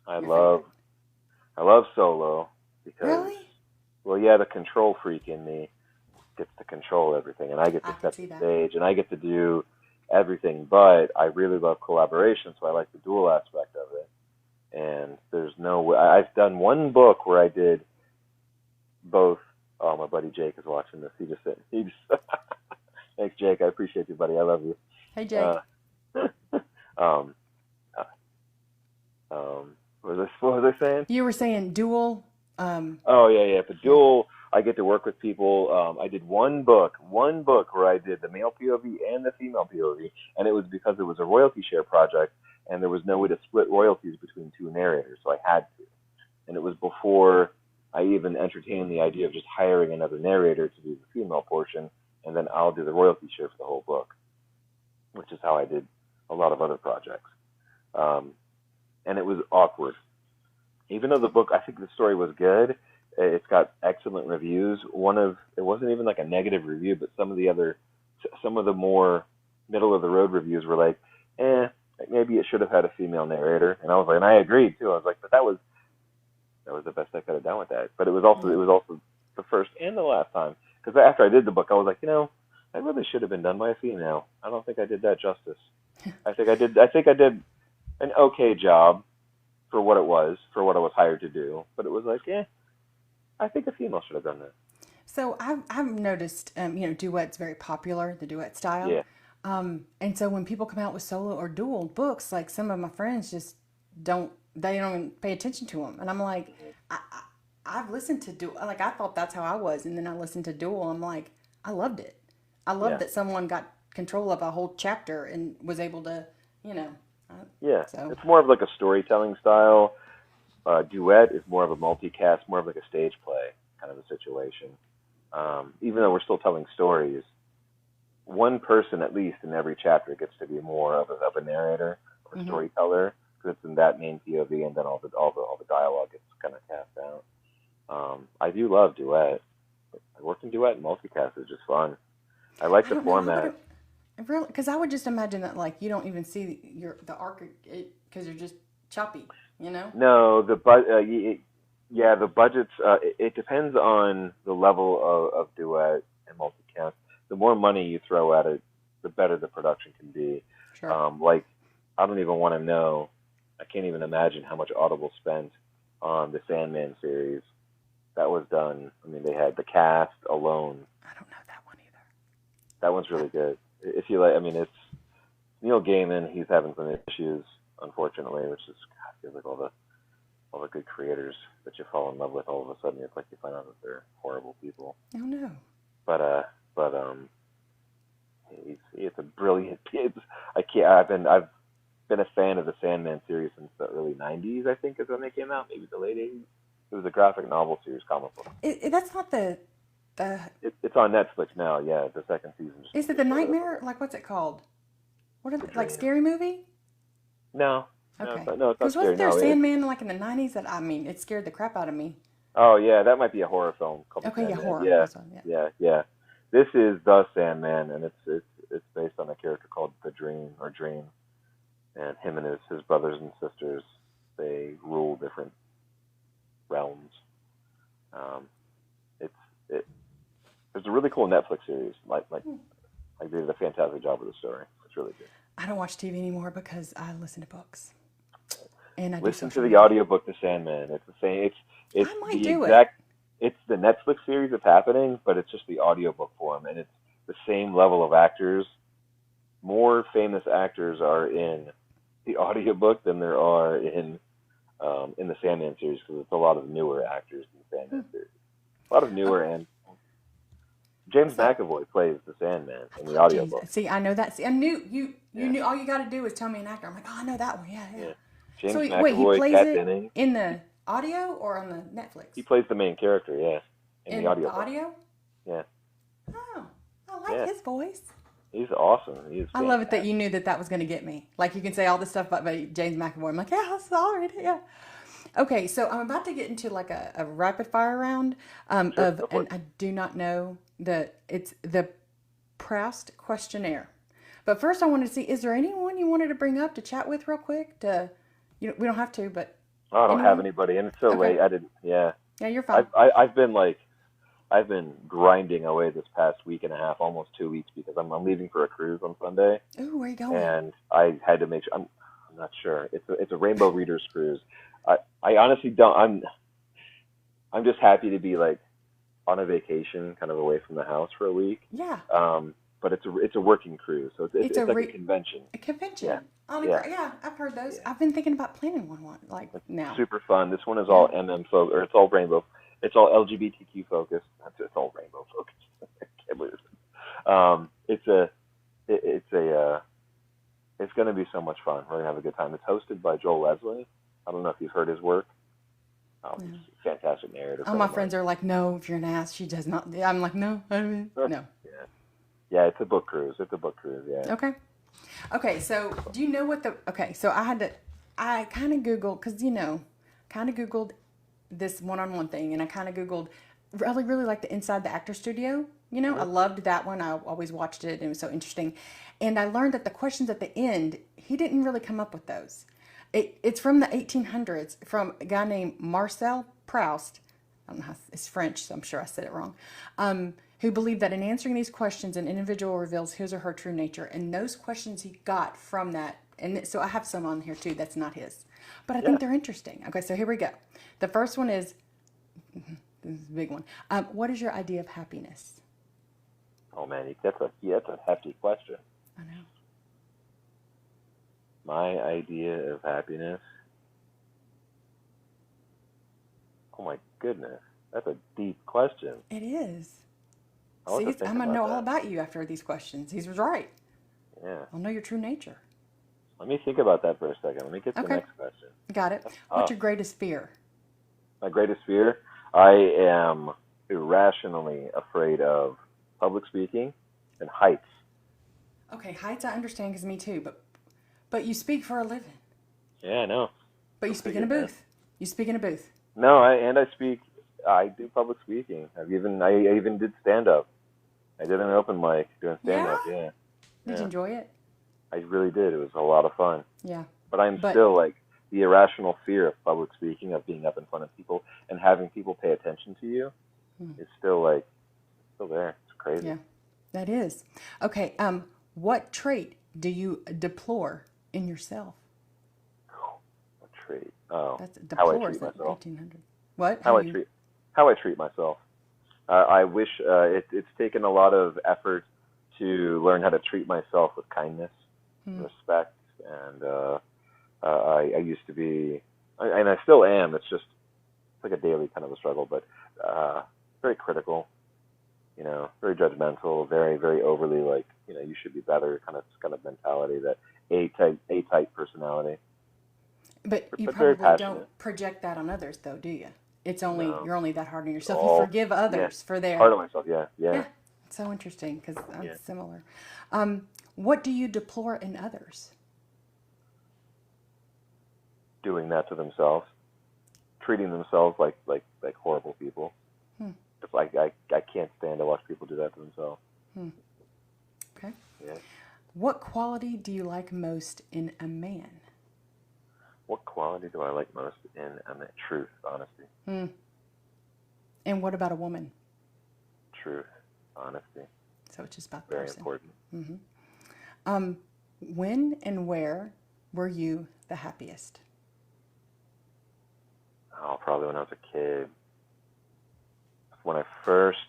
I love solo because, really? Well, yeah, the control freak in me gets to control everything, and I get to set the stage, and I get to do everything. But I really love collaboration, so I like the dual aspect of it. And there's no way. I've done one book where I did both. Oh, my buddy Jake is watching this. He just thanks, Jake. I appreciate you, buddy. I love you. Hey, Jake. What was I saying? You were saying dual. Oh yeah. For dual, I get to work with people. I did one book where I did the male POV and the female POV, and it was because it was a royalty share project, and there was no way to split royalties between two narrators, so I had to. And it was before I even entertained the idea of just hiring another narrator to do the female portion, and then I'll do the royalty share for the whole book, which is how I did a lot of other projects. And it was awkward. Even though the book, I think the story was good, it's got excellent reviews. It wasn't even like a negative review, but some of the more middle of the road reviews were like, maybe it should have had a female narrator. And I was like, and I agreed too. I was like, but that was the best I could have done with that. But it was also the first and the last time. Because after I did the book, I was like, that really should have been done by a female. I don't think I did that justice. I think I did an okay job for what I was hired to do. But it was like, I think a female should have done that. So I've noticed, duet's very popular, the duet style. Yeah. And so when people come out with solo or dual books, like some of my friends just don't even pay attention to them. And I'm like, I've listened to dual, like I thought that's how I was. And then I listened to dual. I'm like, I loved it. I loved that someone got control of a whole chapter and was able to, So. It's more of like a storytelling style. Duet is more of a multicast, more of like a stage play kind of a situation. Even though we're still telling stories, one person at least in every chapter gets to be more of a narrator or storyteller because it's in that main POV, and then all the dialogue gets kind of cast out. I do love duet. I worked in duet and multicast is just fun. I like the format. Really, because I would just imagine that like you don't even see the arc because you're just choppy, No, the budgets. It depends on the level of duet and multicast. The more money you throw at it, the better the production can be. Sure. I don't even want to know. I can't even imagine how much Audible spent on the Sandman series. That was done. I mean, they had the cast alone. I don't know that one either. That one's really good. If you like, I mean, it's Neil Gaiman. He's having some issues, unfortunately, which is feels like all the good creators that you fall in love with. All of a sudden, it's like you find out that they're horrible people. Oh no. But it's a brilliant. I've been a fan of the Sandman series since the early '90s. I think is when they came out, maybe the late '80s. It was a graphic novel series, comic book. That's not the. It's on Netflix now. Yeah, the second season. Is it the Nightmare? Like what's it called? What is it? Like Scary Movie? No. Okay. No, it's not scary. Because wasn't there Sandman like in the '90s? It scared the crap out of me. Oh yeah, that might be a horror film. Okay, horror. Yeah. This is the Sandman, and it's based on a character called the Dream, and him and his brothers and sisters, they rule different realms. It's a really cool Netflix series. They did a fantastic job with the story. It's really good. I don't watch TV anymore because I listen to books. And I do Listen to social the media. audiobook, The Sandman. It's the same. It's I might the do it. exact. It's the Netflix series that's happening, but it's just the audiobook form, and it's the same level of actors. More famous actors are in the audiobook than there are in the Sandman series, because it's a lot of newer actors in the Sandman series. A lot of newer, Okay. and James So McAvoy plays the Sandman in I the love James. audiobook. See, I know that. See, I knew you. You Yeah, knew all you got to do is tell me an actor. I'm like, oh, I know that one. Yeah, yeah. yeah. So James wait, he McAvoy, plays Kat it Dennings. in the audio or on the He Netflix? plays the main character, yeah, in the In the audiobook. audio? Yeah, Oh, I like yeah. his voice. He's awesome. He's I love it that fantastic. you knew that that was going to get me. Like you can say all this stuff about James McAvoy. I'm like, yeah, I saw it. Yeah. Okay, so I'm about to get into like a rapid fire round Sure, go for and it. I do not know it's the Proust questionnaire. But first, I wanted to see, is there anyone you wanted to bring up to chat with real quick? We don't have to, but Oh, I don't have anyone? anybody, and it's so Okay. late. I didn't. Yeah, Yeah, you're fine. I've been grinding away this past week and a half, almost 2 weeks, because I'm leaving for a cruise on Sunday, Ooh, where are you going? and I had to make sure. I'm not sure. It's a Rainbow Readers cruise. I honestly don't. I'm just happy to be like on a vacation, kind of away from the house for a week. Yeah, But it's a working cruise, so it's it's like a convention. a convention. Yeah, On a yeah, yeah, I've heard those. yeah. I've been thinking about planning one like It's now. super fun. This one is Yeah. all or it's all rainbow. It's all LGBTQ focused. It's all rainbow focused. I can't believe it. It's going to be so much fun. We're going to have a good time. It's hosted by Joel Leslie. I don't know if you've heard his work. Yeah. He's a fantastic narrator. All my friends are like, no, if you're an ass, she does not. I'm like, no, I mean, no. Yeah, yeah. It's a book cruise. It's a book cruise. Yeah. Okay. Okay, so do you know what so I kind of Googled, because, kind of Googled this one-on-one thing, and I kind of Googled, really, really like the Inside the Actor Studio. I loved that one. I always watched it, and it was so interesting. And I learned that the questions at the end, he didn't really come up with those. It's from the 1800s, from a guy named Marcel Proust. I don't know how it's French, so I'm sure I said it wrong. Who believed that in answering these questions, an individual reveals his or her true nature. And those questions he got from that, and so I have some on here too that's not his. But I Yeah. think they're interesting. Okay, so here we go. The first one is, this is a big one. What is your idea of happiness? Oh man, that's a hefty question. I know. My idea of happiness. Oh my goodness, that's a deep question. It is. I'll have See, to think I'm going to know about all that. about you after these questions. He was right. Yeah. I'll know your true nature. Let me think about that for a second. Let me get to the Okay. next question. Got it. That's What's tough. your greatest fear? My greatest fear? I am irrationally afraid of public speaking and heights. Okay, heights I understand, because me too, but you speak for a living. Yeah, I know. But you Go speak in a figure, man. booth. You speak in a booth. No, I do public speaking. I even did stand up. I did an open mic doing stand up. Yeah? Yeah. Did Yeah. you enjoy it? I really did. It was a lot of fun. Yeah. But I'm But still like the irrational fear of public speaking, of being up in front of people and having people pay attention to you is still there. It's crazy. yeah, that is. Okay, what trait do you deplore in yourself? What trait? Oh, That's how I deplore treat is that myself. 1800. What? How I treat myself. I wish it's taken a lot of effort to learn how to treat myself with kindness, respect, and I used to be, and I still am. It's like a daily kind of a struggle, but very critical, very judgmental, very very overly like you should be better kind of mentality, that A type personality. But you But very probably passionate. don't project that on others, though, do you? It's only No. you're only that hard on yourself. Oh, You forgive others for their. Hard on myself. Yeah. Yeah, it's so interesting because I'm Yeah. similar. What do you deplore in others? Doing that to themselves, treating themselves like horrible people. It's like I can't stand to watch people do that to themselves. Okay. Yeah. What quality do you like most in a man? What quality do I like most in a man? Truth, honesty. And what about a woman? Truth, honesty. So it's just about the Very person. important. When and where were you the happiest? Oh, probably when I was a kid. When I first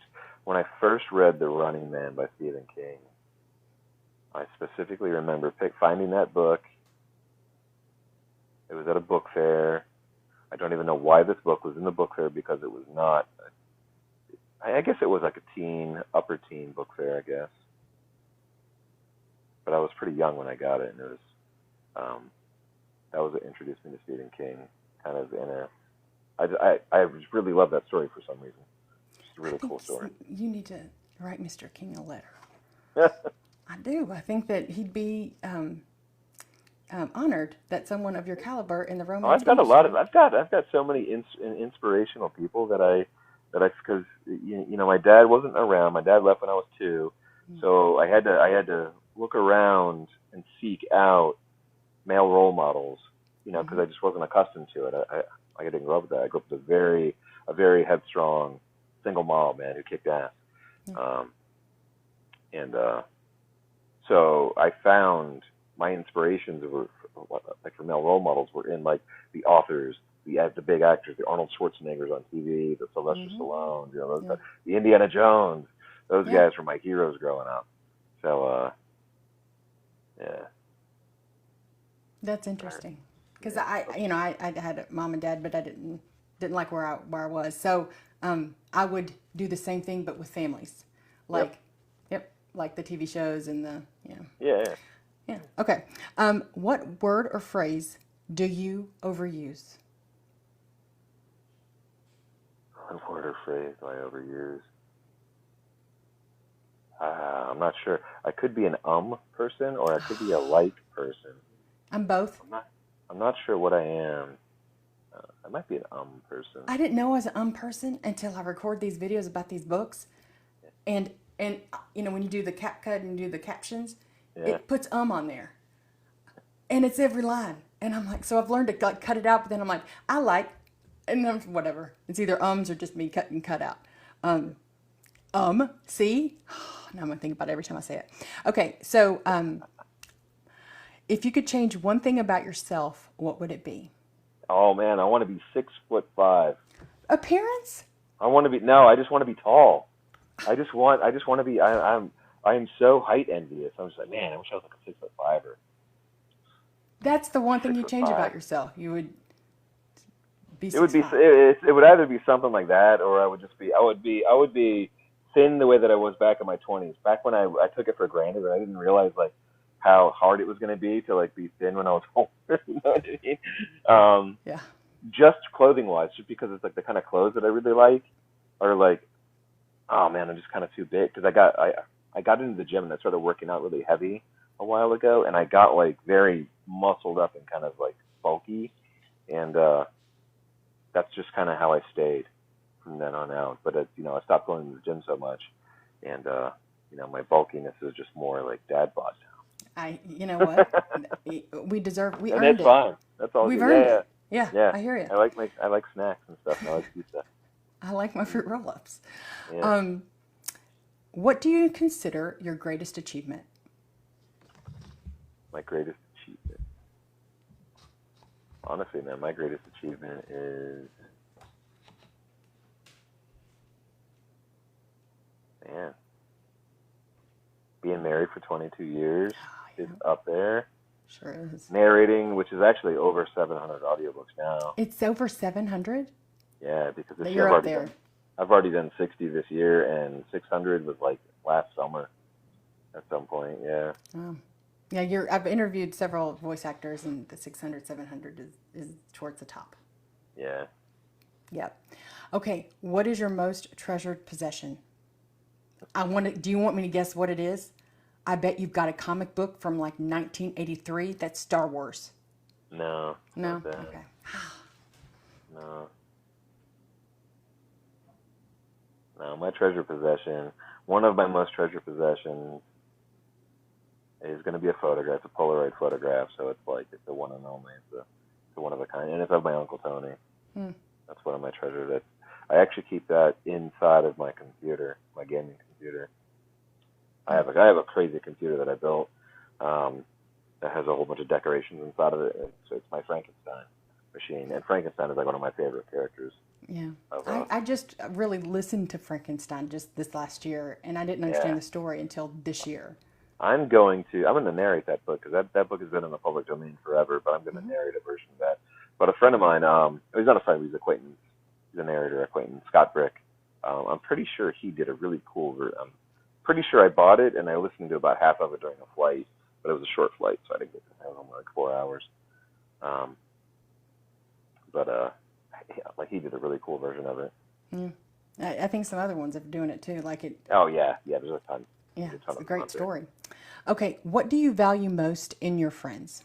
read The Running Man by Stephen King, I specifically remember finding that book. It was at a book fair. I don't even know why this book was in the book fair, because it was not. I guess it was like a upper teen book fair, I guess. But I was pretty young when I got it, and it was that was what introduced me to Stephen King. Kind of in a, I just really love that story for some reason. It's a really cool story. You need to write Mr. King a letter. I do. I think that he'd be honored that someone of your caliber in the romance. I've got a lot of. I've got so many inspirational people that because my dad wasn't around. My dad left when I was 2, so I had to look around and seek out male role models. Because I just wasn't accustomed to it. I didn't grow up with that. I grew up with a very headstrong single mom, man, who kicked ass. So I found my inspirations for male role models were in like the authors, the big actors, the Arnold Schwarzeneggers on TV, the Sylvester Stallone, the Indiana Jones. Those guys were my heroes growing up. So yeah. That's interesting, because I had a mom and dad, but I didn't like where I was. So I would do the same thing, but with families, like like the TV shows and the Yeah. Okay. What word or phrase do you overuse? What word or phrase do I overuse? I'm not sure. I could be an person, or I could be a like person. I'm both. I'm not sure what I am. I might be an person. I didn't know I was an person until I record these videos about these books, and when you do the CapCut and do the captions, it puts on there, and it's every line, and I'm like, so I've learned to cut it out, but then I'm like, I like, and then whatever. It's either or just me cut out. See, now I'm gonna think about it every time I say it. Okay, so if you could change one thing about yourself, what would it be? Oh man, I want to be 6'5". Appearance? I just want to be tall. I just want to be. I am so height envious. I'm just like, man, I wish I was like a 6'5". That's the one thing you change about yourself. You would be. It would either be something like that, or I would be thin the way that I was back in my 20s. Back when I took it for granted, and I didn't realize like how hard it was going to be to like be thin when I was older. You know what I mean? Yeah. Just clothing wise, just because it's like the kind of clothes that I really like, are like, oh man, I'm just kind of too big. Because I got into the gym and I started working out really heavy a while ago, and I got like very muscled up and kind of like bulky, and that's just kind of how I stayed from then on out. But I stopped going to the gym so much, and my bulkiness is just more like dad bod now. You know what? we earned it. That's fine. That's all. We've earned it. Yeah, I hear you. I like snacks and stuff, and I like pizza. I like my fruit roll-ups. Yeah. What do you consider your greatest achievement? My greatest achievement. Honestly, man, my greatest achievement is, being married for 22 years is up there. Sure is. Narrating, which is actually over 700 audiobooks now. It's over 700? Yeah, because this year I've already done 60 this year, and 600 was like last summer at some point, yeah. Oh. Yeah, I've interviewed several voice actors, and the 600, 700 is towards the top. Yeah. Yep. Okay, what is your most treasured possession? Do you want me to guess what it is? I bet you've got a comic book from like 1983 that's Star Wars. No. No? Okay. No. No, my treasured possession, one of my most treasured possessions, is going to be a photograph, a Polaroid photograph. So it's the one and only. It's a one of a kind, and it's of my Uncle Tony. That's one of my treasures. I actually keep that inside of my computer, my gaming computer. I have a crazy computer that I built that has a whole bunch of decorations inside of it. So it's my Frankenstein. machine. And Frankenstein is like one of my favorite characters. Yeah. Of, I just really listened to Frankenstein just this last year, and I didn't understand the story until this year. I'm going to narrate that book, because that book has been in the public domain forever, but I'm going to narrate a version of that. But a friend of mine, he's not a friend, he's an acquaintance, he's a narrator acquaintance, Scott Brick. I'm pretty sure he did a really cool I'm pretty sure I bought it, and I listened to about half of it during a flight, but it was a short flight, so I didn't get to have it on like 4 hours. Like he did a really cool version of it. Yeah. I think some other ones are doing it too. Like it. Oh yeah, there's a ton. Yeah, it's a great story. Okay, what do you value most in your friends?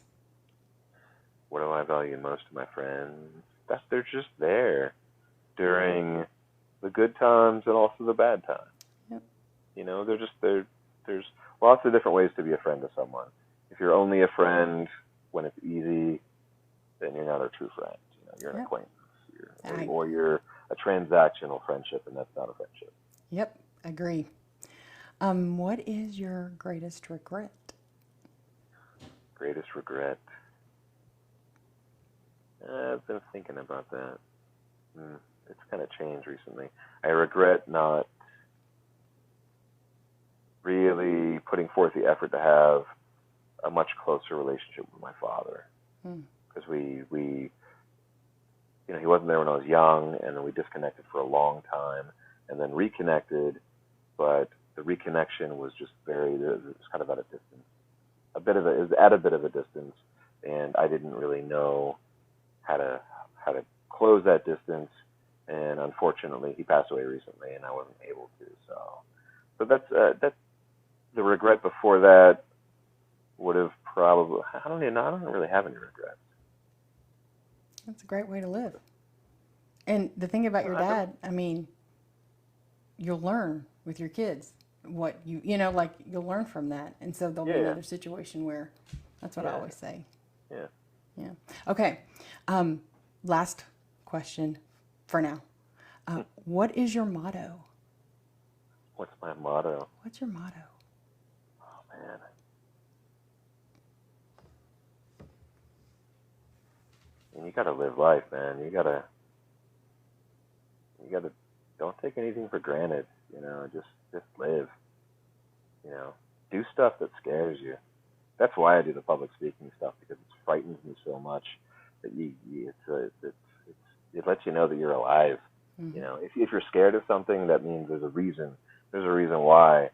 What do I value most in my friends? They're just there during the good times and also the bad times. Yep. You know, they're just there. There's lots of different ways to be a friend to someone. If you're only a friend when it's easy, then you're not a true friend. You know, you're an acquaintance, or you're a transactional friendship, and that's not a friendship. Yep, agree. What is your greatest regret? Greatest regret? I've been thinking about that. It's kind of changed recently. I regret not really putting forth the effort to have a much closer relationship with my father. Because we you know, he wasn't there when I was young, and then we disconnected for a long time, and then reconnected, but the reconnection was just it was kind of at a distance. It was at a bit of a distance, and I didn't really know how to close that distance, and unfortunately he passed away recently, and I wasn't able to. So that's the regret before that would have probably, I don't really have any regrets. That's a great way to live. And the thing about your dad, I mean, you'll learn with your kids what like you'll learn from that. And so there'll be another situation where, that's what I always say. Yeah. Yeah. Okay. Last question for now. What is your motto? What's my motto? What's your motto? Oh, man. And you gotta live life, man. You gotta don't take anything for granted. You know, just live. You know, do stuff that scares you. That's why I do the public speaking stuff, because it frightens me so much that it lets you know that you're alive. You know, if you're scared of something, that means there's a reason. There's a reason why,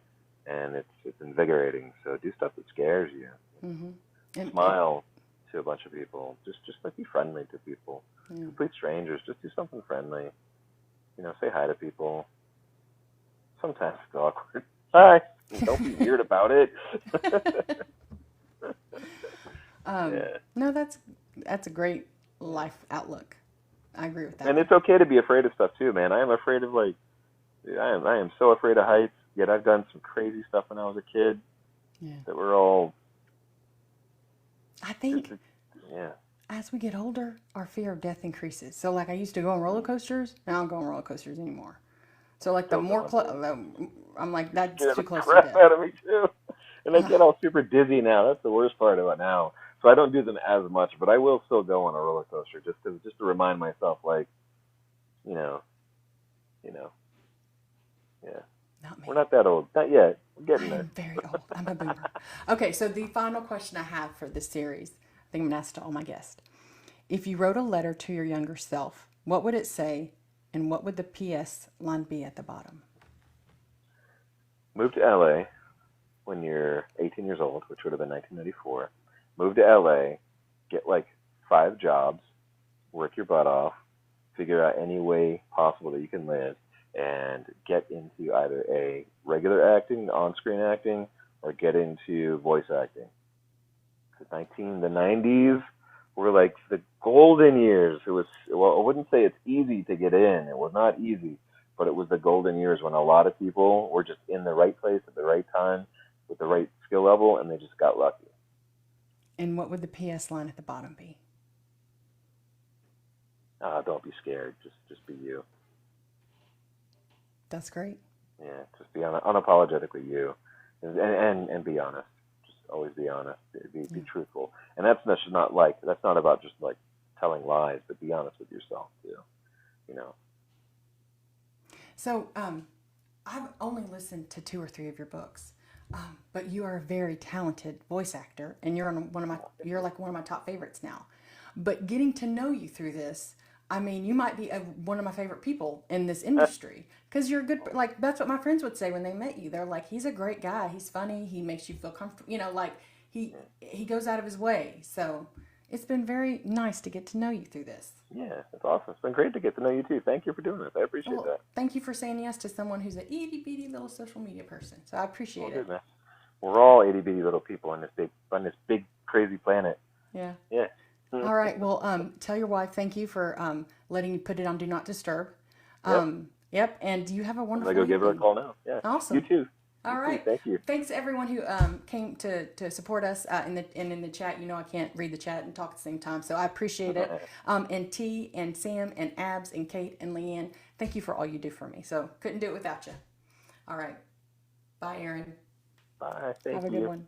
and it's invigorating. So do stuff that scares you. Smile to a bunch of people. Just like be friendly to people. Complete strangers. Just do something friendly. You know, say hi to people. Sometimes it's awkward. Hi. Don't be weird about it. No, that's a great life outlook. I agree with that. And it's okay to be afraid of stuff too, man. I am afraid of I am so afraid of heights. Yet I've done some crazy stuff when I was a kid. That were all. I think. As we get older, our fear of death increases. So, like, I used to go on roller coasters. Now I don't go on roller coasters anymore. So, like, the more I'm like, that's too close to death. Out of me too. And I get all super dizzy now. That's the worst part of it now. So I don't do them as much, but I will still go on a roller coaster just to remind myself, like, yeah. Not me. We're not that old. Not yet. We're getting there. I'm very old. I'm a boomer. Okay, so the final question I have for this series, I think I'm going to ask to all my guests. If you wrote a letter to your younger self, what would it say, and what would the P.S. line be at the bottom? Move to L.A. when you're 18 years old, which would have been 1994. Move to L.A., get like 5 jobs, work your butt off, figure out any way possible that you can live, and get into either a regular acting, on-screen acting, or get into voice acting. Because the 90s were like the golden years. It was, well, I wouldn't say it's easy to get in. It was not easy, but it was the golden years when a lot of people were just in the right place at the right time with the right skill level, and they just got lucky. And what would the P.S. line at the bottom be? Don't be scared. Just be you. That's great. Yeah, just be unapologetically you, and be honest. Just always be honest. Be truthful. And that's not about just like telling lies, but be honest with yourself too. You know. So, I've only listened to 2 or 3 of your books, but you are a very talented voice actor, and you're like one of my top favorites now. But getting to know you through this, I mean, you might be one of my favorite people in this industry because you're good. Like that's what my friends would say when they met you. They're like, he's a great guy. He's funny. He makes you feel comfortable. You know, like he goes out of his way. So it's been very nice to get to know you through this. Yeah, it's awesome. It's been great to get to know you too. Thank you for doing this. I appreciate that. Thank you for saying yes to someone who's an itty bitty little social media person. So I appreciate it. Man. We're all itty bitty little people on this big crazy planet. Yeah. Yeah. All right. Well, tell your wife thank you for letting you put it on Do Not Disturb. Yep. And you have a wonderful. I go give her a call now. Yeah. Awesome. You too. All right. Thank you. Thanks everyone who came to support us in the chat. You know I can't read the chat and talk at the same time, so I appreciate it. And T and Sam and Abs and Kate and Leanne, thank you for all you do for me. So couldn't do it without you. All right. Bye, Aaron. Bye. Thank you. Have a good one.